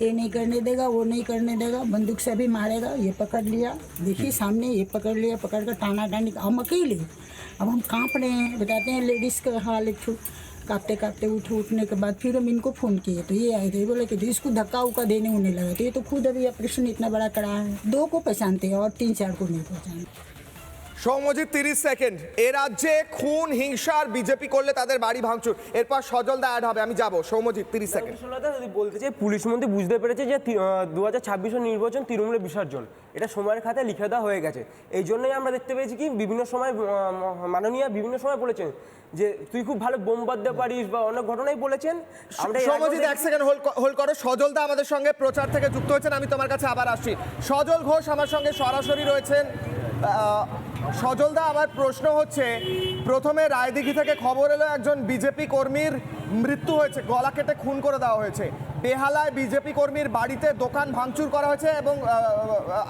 ये नहीं करने देगा, वो नहीं करने देगा, बंदूक से भी मारेगा। ये पकड़ लिया, देखिए सामने, ये पकड़ लिया, पकड़ कर टाना टानी। हम अकेले, अब हम काँप रहे हैं, बताते हैं लेडीज़ का हाल एक काँपते काँपते उठने के बाद फिर हम इनको फ़ोन किए तो ये आए थे, बोले कि इसको धक्का उक्का देने होने लगा। तो ये तो खुद अभी ऑपरेशन इतना बड़ा करा है, 2 को पहचानते हैं और 3-4 को नहीं पहचानते। সৌম্যজিৎ 30 সেকেন্ড। এ রাজ্যে খুন হিংসার বিজেপি করলে তাদের বাড়ি ভাঙচুর, এরপর সজল দা অ্যাড হবে, আমি যাবো। সৌম্যজিৎ 30 সেকেন্ড। যদি বলতে চাই, পুলিশ মন্ত্রী বুঝতে পেরেছে যে 2026 নির্বাচন তৃণমূলের বিসর্জন, এটা সময়ের খাতায় লিখে দেওয়া হয়ে গেছে। এই জন্যই আমরা দেখতে পেয়েছি কি বিভিন্ন সময় মাননীয় বিভিন্ন সময় বলেছেন যে তুই খুব ভালো বোম বাঁধতে পারিস বা অনেক ঘটনাই বলেছেন। সৌম্যজিৎ 1 সেকেন্ড হোল্ড করো। সজল দা আমাদের সঙ্গে প্রচার থেকে যুক্ত হয়েছেন, আমি তোমার কাছে আবার আসছি। সজল ঘোষ আমার সঙ্গে সরাসরি রয়েছেন। সজলদা, আমার প্রশ্ন হচ্ছে, প্রথমে রায়দিঘি থেকে খবর এলো একজন বিজেপি কর্মীর মৃত্যু হয়েছে, গলা কেটে খুন করে দেওয়া হয়েছে। বেহালায় বিজেপি কর্মীর বাড়িতে দোকান ভাঙচুর করা হয়েছে এবং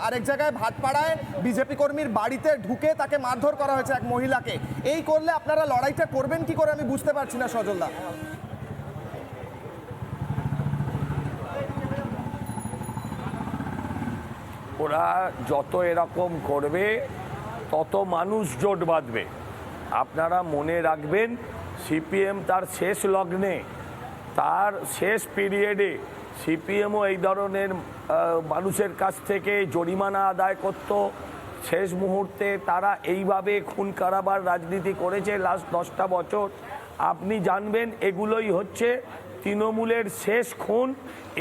আরেক জায়গায় ভাটপাড়ায় বিজেপি কর্মীর বাড়িতে ঢুকে তাকে মারধর করা হয়েছে এক মহিলাকে। এই করলে আপনারা লড়াইটা করবেন কি করে, আমি বুঝতে পারছি না সজলদা। ওরা যত এরকম করবে তত মানুষ জোট বাঁধবে। আপনারা মনে রাখবেন, সিপিএম তার শেষ লগ্নে, তার শেষ পিরিয়ডে সিপিএমও এই ধরনের মানুষের কাছ থেকে জরিমানা আদায় করত। শেষ মুহূর্তে তারা এইভাবে খুন কারাবার রাজনীতি করেছে লাস্ট 10টা বছর। আপনি জানবেন এগুলোই হচ্ছে তৃণমূলের শেষ খুন।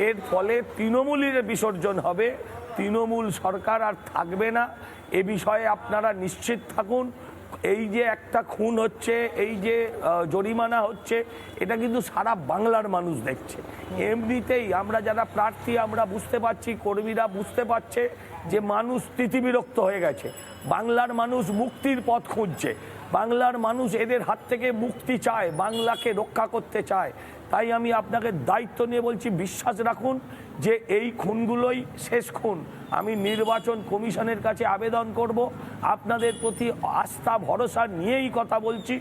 এর ফলে তৃণমূলের বিসর্জন হবে, তৃণমূল সরকার আর থাকবে না, এ বিষয়ে আপনারা নিশ্চিত থাকুন। এই যে একটা খুন হচ্ছে, এই যে জরিমানা হচ্ছে, এটা কিন্তু সারা বাংলার মানুষ দেখছে। এমনিতেই আমরা যারা প্রার্থী আমরা বুঝতে পারছি, কর্মীরা বুঝতে পারছে যে মানুষ স্থিতিবিরক্ত হয়ে গেছে। বাংলার মানুষ মুক্তির পথ খুঁজছে, বাংলার মানুষ এদের হাত থেকে মুক্তি চায়, বাংলাকে রক্ষা করতে চায়। তাই আমি আপনাকে দায়িত্ব নিয়ে বলছি, বিশ্বাস রাখুন যে এই খুনগুলোই শেষ খুন। আমি নির্বাচন কমিশনের কাছে আবেদন করব, আপনাদের প্রতি আস্থা ভরসা নিয়েই কথা বলছি।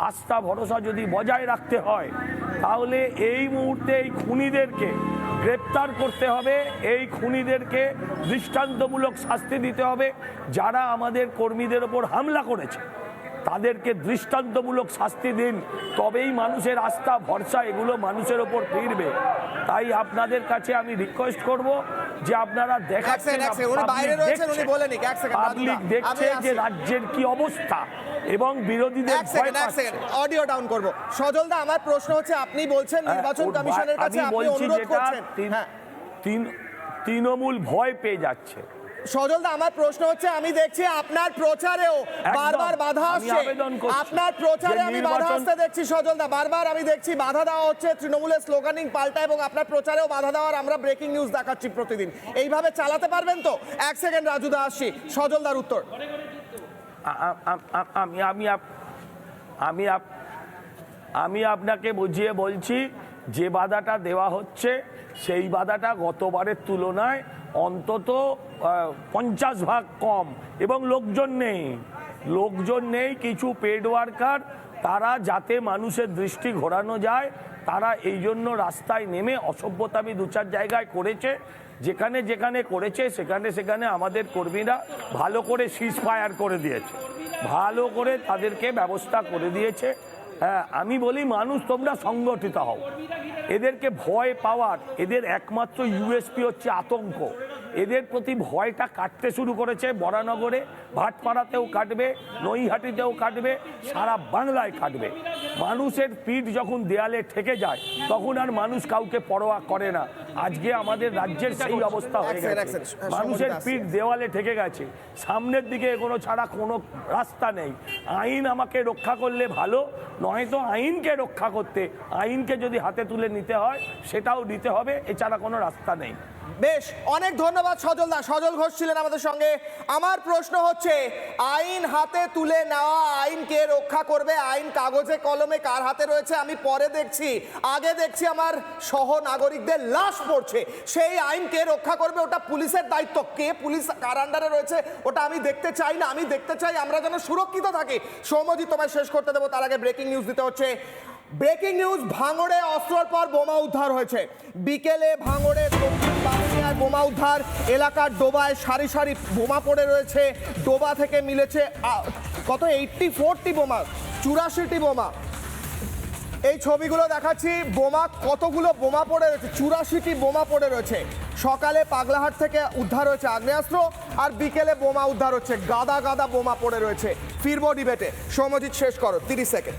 আস্থা ভরসা যদি বজায় রাখতে হয় তাহলে এই মুহূর্তে এই খুনিদেরকে গ্রেপ্তার করতে হবে, এই খুনিদেরকে দৃষ্টান্তমূলক শাস্তি দিতে হবে। যারা আমাদের কর্মীদের ওপর হামলা করেছে তাদেরকে দৃষ্টান্তমূলক শাস্তি দিন, তবেই মানুষের আস্থা ভরসা এগুলো মানুষের ওপর ফিরবে। তাই আপনাদের কাছে আমি রিকোয়েস্ট করব যে আপনারা দেখাচ্ছেন, পাবলিক দেখছে যে রাজ্যের কি অবস্থা এবং বিরোধীদের ভয় পাচ্ছে। অডিও ডাউন করব। সজলদা, আমার প্রশ্ন হচ্ছে, আপনি বলছেন নির্বাচন কমিশনের কাছে আপনি অনুরোধ করছেন, তৃণমূল ভয় পেয়ে যাচ্ছে। সজলদা, আমার প্রশ্ন হচ্ছে, আমি দেখছি আপনার প্রচারেও বারবার বাধা আসছে, আপনার প্রচারে আমি বাধা আসতে দেখছি সজলদা, বারবার আমি দেখছি বাধা দেওয়া হচ্ছে, তৃণমূলের স্লোগানিং পাল্টা এবং আপনার প্রচারেও বাধা দেওয়ার আমরা ব্রেকিং নিউজ দেখাচ্ছি প্রতিদিন। এইভাবে চালাতে পারবেন তো? 1 সেকেন্ড রাজুদা, আসছি। সজলদার উত্তর। আমি আপনাকে বুঝিয়ে বলছি, যে বাধাটা দেওয়া হচ্ছে সেই বাধাটা গতবারের তুলনায় অন্তত 50 ভাগ কম, এবং লোকজন নেই, কিছু পেড ওয়ার্কার তারা যাতে মানুষের দৃষ্টি ঘোরানো যায় তারা এই জন্য রাস্তায় নেমে অসভ্যতামি 2-4 জায়গায় করেছে। যেখানে যেখানে করেছে সেখানে সেখানে আমাদের কর্মীরা ভালো করে সিজ ফায়ার করে দিয়েছে, ভালো করে তাদেরকে ব্যবস্থা করে দিয়েছে। হ্যাঁ, আমি বলি মানুষ তোমরা সংগঠিত হও। এদেরকে ভয় পাওয়ার এদের একমাত্র ইউএসপি হচ্ছে আতঙ্ক। এদের প্রতি ভয়টা কাটতে শুরু করেছে। বরানগরে, ভাটপাড়াতেও কাটবে, নৈহাটিতেও কাটবে, সারা বাংলায় কাটবে। মানুষের পিঠ যখন দেয়ালে ঠেকে যায় তখন আর মানুষ কাউকে পরোয়া করে না। আজকে আমাদের রাজ্যের সেই অবস্থা হয়ে গেছে, মানুষের পিঠ দেওয়ালে ঠেকে গেছে, সামনের দিকে এগোনো ছাড়া কোনো রাস্তা নেই। আইন আমাকে রক্ষা করলে ভালো, নয়তো আইনকে রক্ষা করতে আইনকে যদি হাতে তুলে নিতে হয় সেটাও নিতে হবে, এছাড়া কোনো রাস্তা নেই। বেশ, অনেক ধন্যবাদ সজল দা। সজল ঘোষ ছিলেন আমাদের সঙ্গে। আমার প্রশ্ন হচ্ছে, আইন হাতে তুলে নেওয়া, আইন কে রক্ষা করবে? আইন কাগজে কলমে কার হাতে রয়েছে আমি পরে দেখছি, আগে দেখছি আমার সহ নাগরিকদের লাশ পড়ছে। সেই আইন কে রক্ষা করবে? ওটা পুলিশের দায়িত্ব। কে পুলিশ কার আন্ডারে রয়েছে ওটা আমি দেখতে চাই না। আমি দেখতে চাই আমরা যেন সুরক্ষিত থাকি। সৌম্যজিৎ, তোমায় শেষ করতে দেবো, তার আগে ব্রেকিং নিউজ দিতে হচ্ছে। ব্রেকিং নিউজ, ভাঙড়ে অস্ত্রের পর বোমা উদ্ধার হয়েছে। বিকেলে ভাঙড়ে দক্ষিণ বাংলায় বোমা উদ্ধার। এলাকার ডোবায় সারি সারি বোমা পড়ে রয়েছে। ডোবা থেকে মিলেছে কত 84টি বোমা, 84টি বোমা। এই ছবিগুলো দেখাচ্ছি, বোমা কতগুলো বোমা পড়ে রয়েছে, 84টি বোমা পড়ে রয়েছে। সকালে পাগলাহাট থেকে উদ্ধার হয়েছে আগ্নেয়াস্ত্র, আর বিকেলে বোমা উদ্ধার হচ্ছে। গাদা গাদা বোমা পড়ে রয়েছে। ফিরবো ডিবেটে। সৌম্যজিৎ, শেষ করো, 30 সেকেন্ড।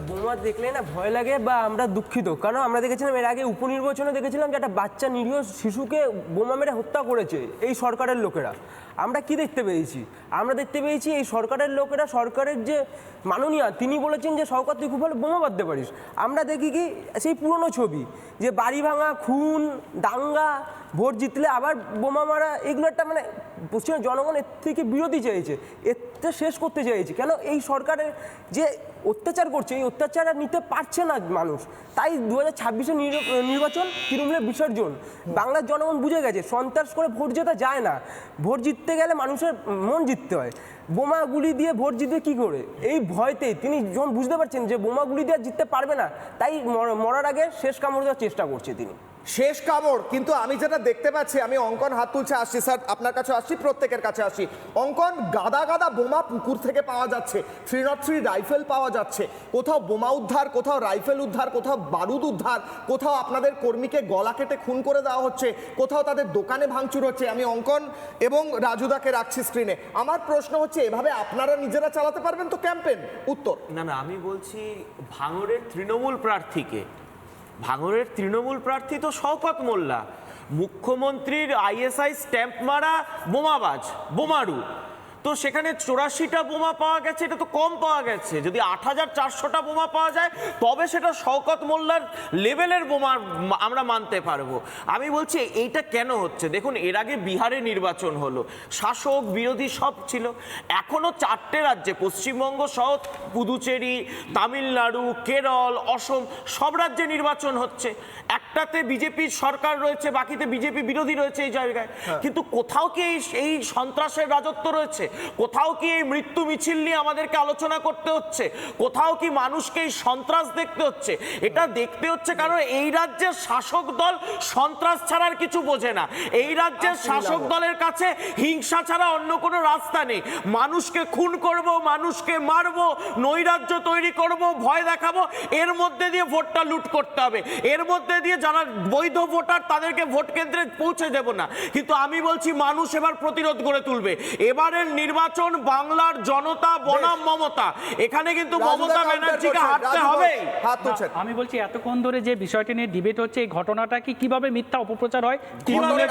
বোমা দেখলে না ভয় লাগে বা আমরা দুঃখিত, কারণ আমরা দেখেছিলাম এর আগে উপনির্বাচনে দেখেছিলাম যে একটা বাচ্চা নিরীহ শিশুকে বোমা মেরে হত্যা করেছে এই সরকারের লোকেরা। আমরা কি দেখতে পেয়েছি? আমরা দেখতে পেয়েছি এই সরকারের লোকেরা, সরকারের যে মাননীয়া তিনি বলেছেন যে সরকার তুই খুব ভালো বোমা বাঁধতে পারিস। আমরা দেখি কি সেই পুরনো ছবি, যে বাড়ি ভাঙা, খুন, দাঙ্গা, ভোট জিতলে আবার বোমা মারা, এগুলো একটা মানে পশ্চিমের জনগণ এর থেকে বিরতি চাইছে, এতে শেষ করতে চাইছে। কেন? এই সরকারের যে অত্যাচার করছে, এই অত্যাচার আর নিতে পারছে না মানুষ। তাই 2026-এর নির্বাচন তৃণমূলের বিসর্জন। বাংলার জনগণ বুঝে গেছে সন্ত্রাস করে ভোট জেতা যায় না। ভোট জিততে গেলে মানুষের মন জিততে হয়। বোমা গুলি দিয়ে ভোট জিতবে কী করে? এই ভয়তে তিনি যখন বুঝতে পারছেন যে বোমা গুলি দিয়ে জিততে পারবে না, তাই মরার আগে শেষ কামড় দেওয়ার চেষ্টা করছে তিনি। শেষ কামড়। কিন্তু আমি যেটা দেখতে পাচ্ছি, আমি অঙ্কন হাত তুলছে, আসছি স্যার আপনার কাছে আসছি, প্রত্যেকের কাছে আসি। অঙ্কন, গাদা গাদা বোমা পুকুর থেকে পাওয়া যাচ্ছে, 303 রাইফেল পাওয়া যাচ্ছে, কোথাও বোমা উদ্ধার, কোথাও রাইফেল উদ্ধার, কোথাও বারুদ উদ্ধার, কোথাও আপনাদের কর্মীকে গলা কেটে খুন করে দেওয়া হচ্ছে, কোথাও তাদের দোকানে ভাঙচুর হচ্ছে। আমি অঙ্কন এবং রাজুদাকে রাখছি স্ক্রিনে। আমার প্রশ্ন হচ্ছে, এভাবে আপনারা নিজেরা চালাতে পারবেন তো ক্যাম্পেন? উত্তর না, আমি বলছি ভাঙড়ের তৃণমূল প্রার্থীকে, ভাঙড়ের তৃণমূল প্রার্থী তো শওকত মোল্লা, মুখ্যমন্ত্রীর আইএসআই স্ট্যাম্প মারা বোমাবাজ, বোমারু। তো সেখানে 84টা বোমা পাওয়া গেছে, এটা তো কম পাওয়া গেছে। যদি 8400টা বোমা পাওয়া যায় তবে সেটা শওকত মোল্লার লেভেলের বোমা আমরা মানতে পারবো। আমি বলছি এইটা কেন হচ্ছে? দেখুন, এর আগে বিহারে নির্বাচন হলো, শাসক বিরোধী সব ছিল। এখনো 4টে রাজ্যে, পশ্চিমবঙ্গ সহ পুদুচেরি, তামিলনাড়ু, কেরল, অসম, সব রাজ্যে নির্বাচন হচ্ছে। একটাতে বিজেপির সরকার রয়েছে, বাকিতে বিজেপি বিরোধী রয়েছে এই জায়গায়। কিন্তু কোথাও কি এই সন্ত্রাসের রাজত্ব রয়েছে? কোথাও কি এই মৃত্যু মিছিল নিয়ে আমাদেরকে আলোচনা করতে হচ্ছে? কোথাও কি মানুষকে এই সন্ত্রাস দেখতে হচ্ছে? এটা দেখতে হচ্ছে কারণ এই রাজ্যের শাসক দল সন্ত্রাস ছাড়ার কিছু বোঝে না। এই রাজ্যের শাসক দলের কাছে হিংসা ছাড়া অন্য কোনো রাস্তা নেই। মানুষকে খুন করব, মানুষকে মারবো, নৈরাজ্য তৈরি করব, ভয় দেখাবো, এর মধ্যে দিয়ে ভোটটা লুট করতে হবে, এর মধ্যে দিয়ে যারা বৈধ ভোটার তাদেরকে ভোট কেন্দ্রে পৌঁছে দেব না। কিন্তু আমি বলছি মানুষ এবার প্রতিরোধ গড়ে তুলবে। এবারের নির্বাচন বাংলার জনতা বনাম মমতা, এখানে কিন্তু মমতা ব্যানার্জিকে হারতে হবে। আমি বলছি এতক্ষণ ধরে যে বিষয়টি নিয়ে ডিবেট হচ্ছে, এই ঘটনাটা কি কিভাবে মিথ্যা অপপ্রচার হয় তৃণমূলের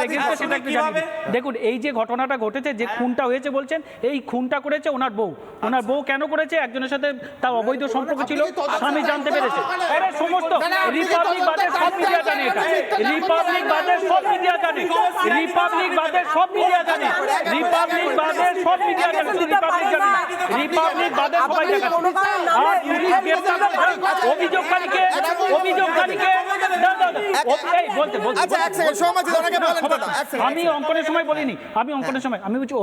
এগেইনস্টে, সেটা একটু জানিয়ে দেখুন। এই যে ঘটনাটা ঘটেছে, যে খুনটা হয়েছে বলছেন, এই খুনটা করেছে ওনার বউ। ওনার বউ কেন করেছে? একজনের সাথে তার অবৈধ সম্পর্ক ছিল, স্বামী জানতে পেরেছে। এটা সমস্ত রিপাবলিক বাদের সব মিডিয়া জানে, এটা রিপাবলিক বাদের সব মিডিয়া জানে, রিপাবলিক বাদের সব মিডিয়া জানে, রিপাবলিক বাদে সব মিডিয়া জানে, শুধু রিপাবলিক জানে না। রিপাবলিক বাদে সবাই জানে। আর ইডি গ্রেফতার অভিযোগকারীকে আমি অঙ্কনের সময় বলিনি, আমি বলছি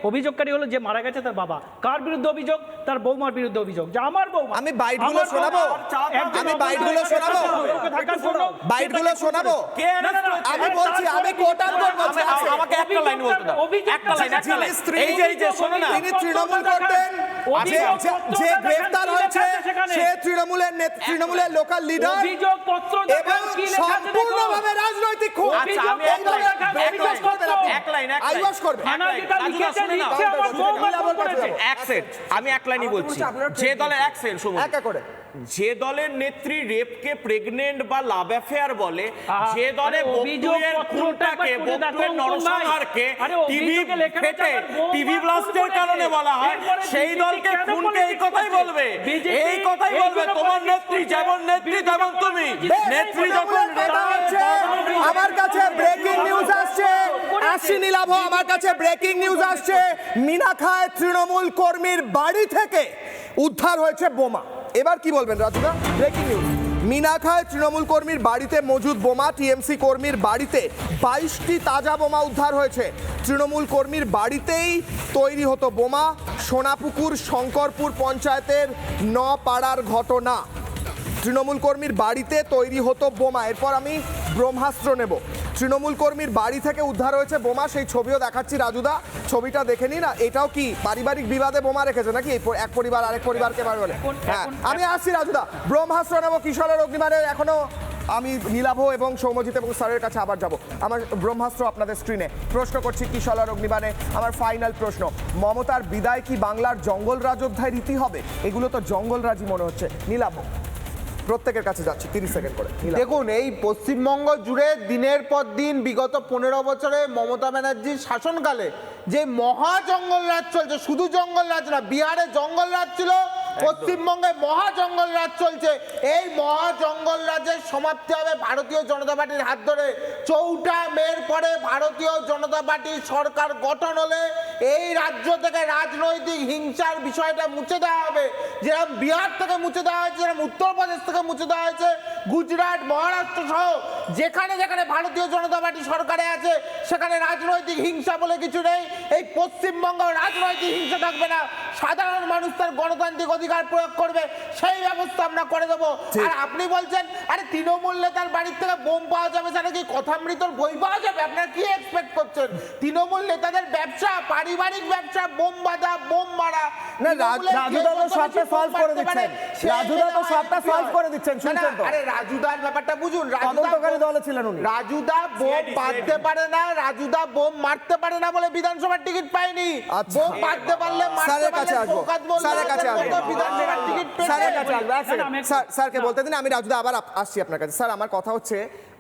অভিযোগকারী হলো যে মারা গেছে তার বাবা। কার বিরুদ্ধে অভিযোগ? তার বৌমার বিরুদ্ধে অভিযোগ যে আমার বৌমা। আমি বাইটগুলো শোনাবো, আমি বলছি, আমি কোটাল বলছি, আমাকে একটা লাইন বলতে দাও, একটা লাইন। এই যে শোনো না, তিনি তৃণমূল করতেন, যে গ্রেফতার হয়েছে সে তৃণমূলের লোকাল লিডার এবং সম্পূর্ণভাবে রাজনৈতিক খুন। আমি এক লাইনই বলছি, যে দলের যে দলের নেত্রী রেপকে প্রেগনেন্ট বা লাভ অ্যাফেয়ার বলে, যে দলে বকটুয়ের খুনটাকে, বকটুয়ের নরসংহারকে টিভি ব্লাস্টের কারণে বলা হয়, সেই দলকে খুনকে এই কথাই বলবে, তোমার নেত্রী যেমন নেত্রী তেমন তুমি নেত্রী। যখন আমার কাছে ব্রেকিং নিউজ আসছে, নীলাভ, আমার কাছে ব্রেকিং নিউজ আসছে, মিনাখায় তৃণমূল কর্মীর বাড়ি থেকে উদ্ধার হয়েছে বোমা। এবার কি বলবেন রাজুদা? ব্রেকিং নিউজ, মিনাখায় তৃণমূল কর্মীর বাড়িতে মজুদ বোমা। টিএমসি কর্মীর বাড়িতে 22টি তাজা বোমা উদ্ধার হয়েছে। তৃণমূল কর্মীর বাড়িতেই তৈরি হতো বোমা। সোনাপুকুর শঙ্করপুর পঞ্চায়েতের পাড়ার ঘটনা। তৃণমূল কর্মীর বাড়িতে তৈরি হতো বোমা। এরপর আমি ব্রহ্মাস্ত্র নেব। তৃণমূল কর্মীর বাড়ি থেকে উদ্ধার হয়েছে বোমা, সেই ছবিও দেখাচ্ছি রাজুদা, ছবিটা দেখে নি না। এটাও কি পারিবারিক বিবাদে বোমা রেখেছে নাকি এক পরিবার আরেক পরিবারকে বলে? হ্যাঁ, আমি আসছি রাজুদা, ব্রহ্মাস্ত্র নেব। কিশোরের অগ্নিবাণে এখনো আমি নীলাভ এবং সৌম্যজিৎ এবং স্যারের কাছে আবার যাব। আমার ব্রহ্মাস্ত্র আপনাদের স্ক্রিনে প্রশ্ন করছি, কিশোরের অগ্নিবাণে আমার ফাইনাল প্রশ্ন, মমতার বিদায় কি বাংলার জঙ্গল রাজ অধ্যায় রীতি হবে? এগুলো তো জঙ্গল রাজই মনে হচ্ছে। নীলাভ, প্রত্যেকের কাছে যাচ্ছি 30 সেকেন্ড করে। দেখুন, এই পশ্চিমবঙ্গ জুড়ে দিনের পর দিন বিগত 15 বছরে মমতা ব্যানার্জির শাসনকালে যে মহা জঙ্গল রাজ চলছে, শুধু জঙ্গল রাজ না, বিহারে জঙ্গল রাজ ছিল, পশ্চিমবঙ্গে মহা জঙ্গল রাজ চলছে। এই মহা জঙ্গল রাজের সমাপ্তি হবে ভারতীয় জনতা পার্টির হাত ধরে। 4 মের পরে ভারতীয় জনতা পার্টির সরকার গঠন হলে এই রাজ্য থেকে রাজনৈতিক হিংসার বিষয়টা মুছে দেওয়া হবে। যেরকম বিহার থেকে মুছে দেওয়া হয়েছে, যেরকম উত্তরপ্রদেশ থেকে মুছে দেওয়া হয়েছে, গুজরাট, মহারাষ্ট্র সহ যেখানে যেখানে ভারতীয় জনতা পার্টি সরকারে আছে সেখানে রাজনৈতিক হিংসা বলে কিছু নেই। এই পশ্চিমবঙ্গ রাজনৈতিক হিংসা থাকবে না, সাধারণ মানুষ তার গণতান্ত্রিক অধিকার প্রয়োগ করবে, সেই ব্যবস্থা আমরা করে দেবো। আর আপনি বলছেন আরে তৃণমূল নেতার বাড়ির থেকে বোম পাওয়া যাবে, সেটা কি কথামৃতর বই পাওয়া যাবে? আপনারা কি এক্সপেক্ট করছেন? তৃণমূল নেতাদের ব্যবসা, পারিবারিক ব্যবসা, বোম বাঁধা, বোম মারা। না, রাজুদা তো সবটা সলভ করে দিচ্ছেন, শুনছেন তো? আরে রাজুদার ব্যাপারটা বুঝুন, তদন্তকারী দলে ছিলেন উনি। রাজুদা বোম বাঁধতে পারে না, রাজুদা বোম মারতে পারে না বলে বিধানসভার টিকিট পায়নি। বোম বাঁধতে পারলে, মারতে পারলে স্যারকে বলতে দিন, আমি রাজুদা আবার আসছি আপনার কাছে। স্যার, আমার কথা হচ্ছে,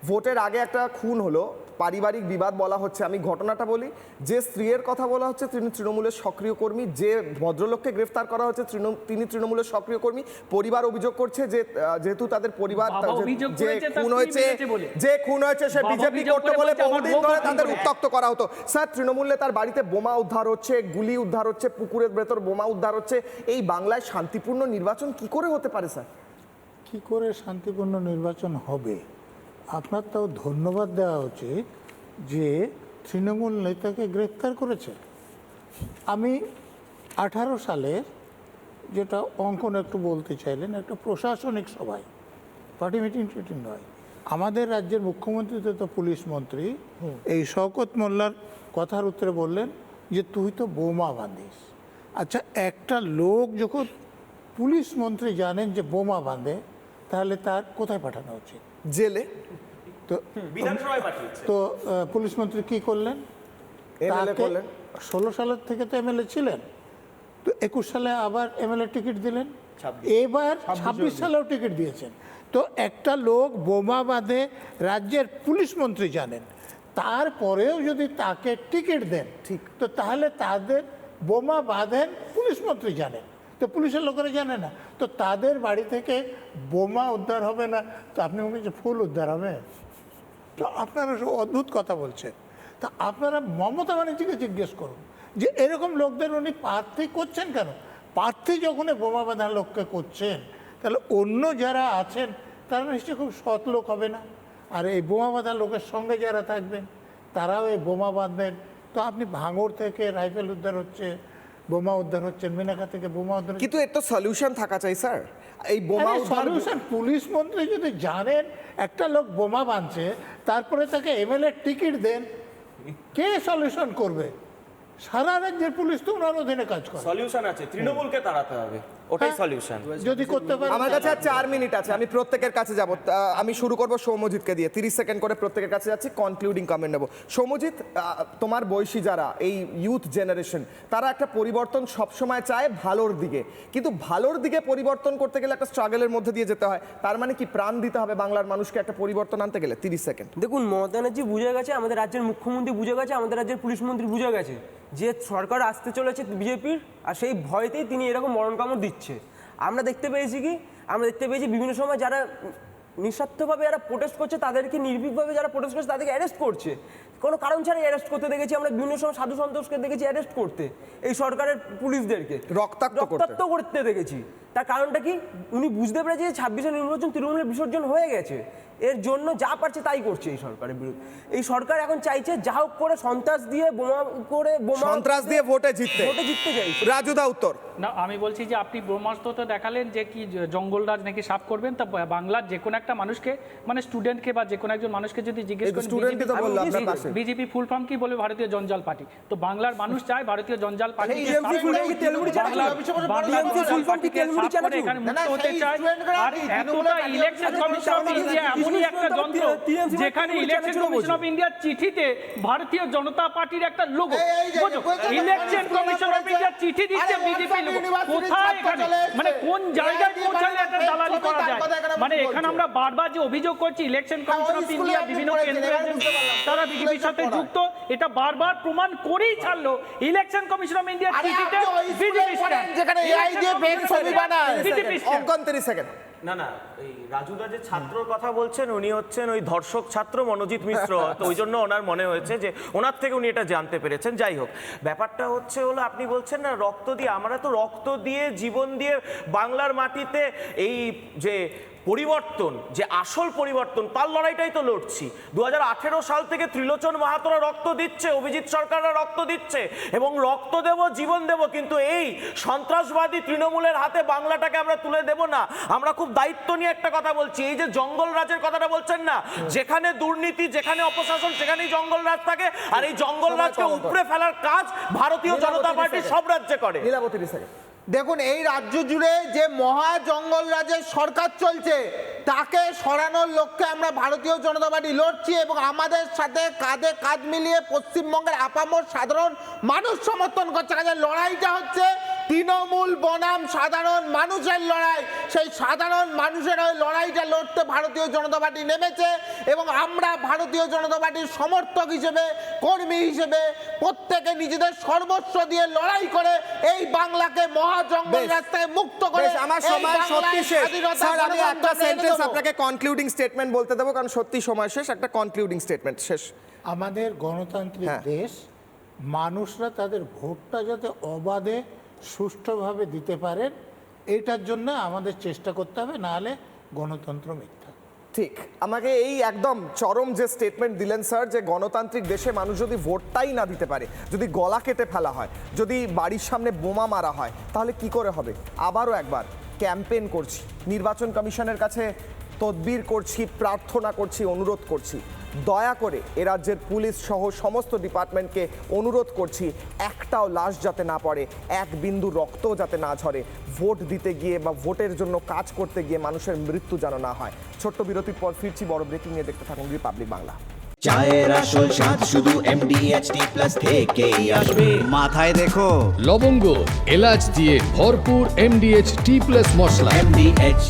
ভোটের আগে একটা খুন হলো, পারিবারিক বিবাদ বলা হচ্ছে। আমি ঘটনাটা বলি, যে স্ত্রীর কথা বলা হচ্ছে তিনি তৃণমূলের সক্রিয় কর্মী, যে ভদ্রলোককে গ্রেফতার করা হচ্ছে তিনি তৃণমূলের সক্রিয় কর্মী। পরিবার অভিযোগ করছে যে যেহেতু তাদের পরিবার যে খুন হয়েছে সে বিজেপি করতে বলে বহুদিন ধরে তাদের উত্তক্ত করা হতো। স্যার, তৃণমূল নেতার বাড়িতে বোমা উদ্ধার হচ্ছে, গুলি উদ্ধার হচ্ছে, পুকুরের ভেতর বোমা উদ্ধার হচ্ছে। এই বাংলায় শান্তিপূর্ণ নির্বাচন কি করে হতে পারে স্যার? কি করে শান্তিপূর্ণ নির্বাচন হবে? আপনার তাও ধন্যবাদ দেওয়া উচিত যে তৃণমূল নেতাকে গ্রেফতার করেছে। আমি 18 সালে, যেটা অঙ্কন একটু বলতে চাইলেন, একটা প্রশাসনিক সভায়, পার্টি মিটিং নয়, আমাদের রাজ্যের মুখ্যমন্ত্রী তো পুলিশ মন্ত্রী, এই শওকত মোল্লার কথার উত্তরে বললেন যে তুই তো বোমা বাঁধিস। আচ্ছা, একটা লোক যখন পুলিশ মন্ত্রী জানেন যে বোমা বাঁধে, তাহলে তার কোথায় পাঠানো উচিত? জেলে। তো পুলিশ মন্ত্রী কি করলেন? 16 সালের থেকে তো এমএলএ ছিলেন, তো 21 সালে আবার এমএলএ টিকিট দিলেন, এবার 26 সালেও টিকিট দিয়েছেন। তো একটা লোক বোমা বাঁধে রাজ্যের পুলিশ মন্ত্রী জানেন, তারপরেও যদি তাকে টিকিট দেন, ঠিক, তো তাহলে তাদের বোমা বাঁধেন পুলিশ মন্ত্রী জানেন, তো পুলিশের লোকেরা জানে না, তো তাদের বাড়ি থেকে বোমা উদ্ধার হবে না, তো আপনি বলছেন ফুল উদ্ধার হবে? তো আপনারা সব অদ্ভুত কথা বলছেন। তা আপনারা মমতা ব্যানার্জিকে জিজ্ঞেস করুন, যে এরকম লোকদের উনি প্রার্থী করছেন কেন? প্রার্থী যখন বোমা বাঁধার লোককে করছেন, তাহলে অন্য যারা আছেন তারা নিশ্চয়ই খুব সৎ লোক হবে না? আর এই বোমা বাঁধার লোকের সঙ্গে যারা থাকবেন তারাও এই বোমা বাঁধবেন। তো আপনি ভাঙড় থেকে রাইফেল উদ্ধার হচ্ছে, বোমা উদ্ধার হচ্ছে, মিনাকা থেকে বোমা উদ্ধার হচ্ছে। কিন্তু এর তো সলিউশন থাকা চাই স্যার। এই বোমা সলিউশন পুলিশ মন্ত্রী যদি জানেন একটা লোক বোমা বাঁধছে, তারপরে তাকে এমএলএ টিকিট দেন, কে সলিউশন করবে? সারা রাজ্যের পুলিশ তো ওনার অধীনে কাজ করে। সলিউশন আছে, তৃণমূলকে তাড়াতে হবে, ওটাই সলিউশন। যদি করতে পারে। আমার কাছে আর 4 মিনিট আছে, আমি প্রত্যেকের কাছে যাব। আমি শুরু করব সৌম্যজিৎকে দিয়ে, 30 সেকেন্ড করে প্রত্যেকের কাছে যাচ্ছি, কনক্লুডিং কমেন্ট নেব। সৌম্যজিৎ, তোমার বয়সী যারা এই ইউথ জেনারেশন, তারা একটা পরিবর্তন সবসময় চায় ভালোর দিকে, কিন্তু ভালোর দিকে পরিবর্তন করতে গেলে একটা স্ট্রাগলের মধ্যে দিয়ে যেতে হয়। তার মানে কি প্রাণ দিতে হবে বাংলার মানুষকে একটা পরিবর্তন আনতে গেলে? 30 সেকেন্ড। দেখুন, মমতা ব্যানার্জি বুঝে গেছে, আমাদের রাজ্যের মুখ্যমন্ত্রী বুঝে গেছে, আমাদের রাজ্যের পুলিশ মন্ত্রী বুঝে গেছে যে সরকার আসতে চলেছে বিজেপির, আর সেই ভয়তেই তিনি এরকম মরণ কামড় দিচ্ছে। আমরা দেখতে পেয়েছি বিভিন্ন সময় যারা নিঃস্বার্থভাবে যারা প্রোটেস্ট করছে, তাদেরকে নির্ভীকভাবে যারা প্রোটেস্ট করছে তাদেরকে অ্যারেস্ট করছে, কোনো কারণ ছাড়াই অ্যারেস্ট করতে দেখেছি আমরা। বিভিন্ন সময় সাধু সন্তোষকে দেখেছি অ্যারেস্ট করতে, এই সরকারের পুলিশদেরকে রক্তাক্ত করতে দেখেছি। তার কারণটা কি? উনি বুঝতে পেরেছে যে 26 নির্বাচন তৃণমূলের বিসর্জন হয়ে গেছে, এর জন্য যা পারছে তাই করছে এই সরকারের বিরুদ্ধে। এই সরকার এখন চাইছে যা হোক করে সন্ত্রাস দিয়ে সন্ত্রাস দিয়ে ভোটে জিততে চাইছে। রাজুদা উত্তর। না, আমি বলছি যে আপনি ব্রহ্মাস্ত্র তো দেখালেন যে কি জঙ্গলরাজ নাকি সাফ করবেন। তা বাংলার যে কোনো একটা মানুষকে, মানে স্টুডেন্টকে বা যে কোনো একজন মানুষকে যদি জিজ্ঞেস করেন বিজেপি ফুল ফর্ম কি বলবে? ভারতীয় জঞ্জাল পার্টি। তো বাংলার মানুষ চায় ভারতীয় জঞ্জাল পার্টি এখানে মুক্ত হতে চায়। আর এতটা ইলেকশন কমিশন অফ ইন্ডিয়া এমনই একটা যন্ত্র যেখানে ইলেকশন কমিশন অফ ইন্ডিয়ার চিঠিতে ভারতীয় জনতা পার্টির একটা লোগো, ইলেকশন কমিশন অফ ইন্ডিয়ার চিঠি দিচ্ছে বিজেপি লোগো। কোথায় এখানে, মানে কোন জায়গায় পৌঁছালে একটা দালালি করা যায়? মানে এখানে আমরা বারবার যে অভিযোগ করছি ইলেকশন কমিশন অফ ইন্ডিয়া বিভিন্ন কেন্দ্র তারা বিজেপির সাথে যুক্ত, এটা বারবার প্রমাণ করেই ছাড়লো ইলেকশন কমিশন অফ ইন্ডিয়ার চিঠিতে বিজেপি স্ট্যান্ড, যেখানে এআই দিয়ে বেগ ছবি বানায় বিজেপি স্ট্যান্ড। 30 সেকেন্ড। না না, এই রাজুদা যে ছাত্রর কথা বলছেন, উনি হচ্ছেন ওই ধর্ষক ছাত্র মনোজিৎ মিশ্র, তো ওই জন্য ওনার মনে হয়েছে যে ওনার থেকে উনি এটা জানতে পেরেছেন। যাই হোক, ব্যাপারটা হলো আপনি বলছেন না রক্ত দিয়ে, আমরা তো রক্ত দিয়ে জীবন দিয়ে বাংলার মাটিতে এই যে পরিবর্তন, যে আসল পরিবর্তন, তার লড়াইটাই তো লড়ছি। 2018 সাল থেকে ত্রিলোচন মাহাতোরা রক্ত দিচ্ছে, অভিজিৎ সরকাররা রক্ত দিচ্ছে, এবং রক্ত দেব, জীবন দেব, কিন্তু এই সন্ত্রাসবাদী তৃণমূলের হাতে বাংলাটাকে আমরা তুলে দেব না। আমরা খুব দায়িত্ব নিয়ে একটা কথা বলছি। এই যে জঙ্গল রাজের কথাটা বলছেন না, যেখানে দুর্নীতি, যেখানে অপশাসন, সেখানেই জঙ্গল রাজ থাকে, আর এই জঙ্গল রাজকে উপড়ে ফেলার কাজ ভারতীয় জনতা পার্টি সব রাজ্যে করে। দেখুন, এই রাজ্য জুড়ে যে মহা জঙ্গল রাজের সরকার চলছে, তাকে সরানোর লক্ষ্যে আমরা ভারতীয় জনতা পার্টি লড়ছি, এবং আমাদের সাথে কাঁধে কাঁধ মিলিয়ে পশ্চিমবঙ্গের আপামর সাধারণ মানুষ সমর্থন করছে। কাজে লড়াইটা হচ্ছে তৃণমূল বনাম সাধারণ মানুষের লড়াই। সেই সাধারণ মানুষের ওই লড়াইটা লড়তে ভারতীয় জনতা পার্টি নেমেছে, এবং আমরা ভারতীয় জনতা পার্টির সমর্থক হিসেবে, কর্মী হিসেবে প্রত্যেকে নিজেদের সর্বস্ব দিয়ে লড়াই করে এই বাংলাকে মহা জঙ্গল রাস্তায় মুক্ত করে। আমার সময় সত্যি শেষ স্যার, আমি একটা সেন্টেন্স আপনাকে কনক্লুডিং স্টেটমেন্ট বলতে দেবো, কারণ সত্যি সময় শেষ। একটা কনক্লুডিং স্টেটমেন্ট শেষ। আমাদের গণতান্ত্রিক দেশ, মানুষরা তাদের ভোটটা যাতে অবাধে সুষ্ঠুভাবে দিতে পারেন, এটার জন্য আমাদের চেষ্টা করতে হবে, নাহলে গণতন্ত্র মিথ্যা। ঠিক, আমাকে এই একদম চরম যে স্টেটমেন্ট দিলেন স্যার, যে গণতান্ত্রিক দেশে মানুষ যদি ভোটটাই না দিতে পারে, যদি গলা কেটে ফেলা হয়, যদি বাড়ির সামনে বোমা মারা হয়, তাহলে কি করে হবে? আবারও একবার ক্যাম্পেইন করছি, নির্বাচন কমিশনের কাছে তদবির করছি, প্রার্থনা করছি, অনুরোধ করছি, দয়া করে এ রাজ্যের পুলিশ সহ সমস্ত ডিপার্টমেন্টকে অনুরোধ করছি, একটাও লাশ যাতে না পড়ে, এক বিন্দু রক্তও যাতে না ঝরে, ভোট দিতে গিয়ে বা ভোটের জন্য কাজ করতে গিয়ে মানুষের মৃত্যু যেন না হয়। ছোট্ট বিরতির পর ফিরছি বড় ব্রেকিং নিয়ে, দেখতে থাকুন রিপাবলিক বাংলা। চায়ের আসল স্বাদ শুধু MDHT+ থেকেই আসবে, মাথায় দেখো লবঙ্গ এলাচ দিয়ে ভরপুর MDH T+ মশলা। MDH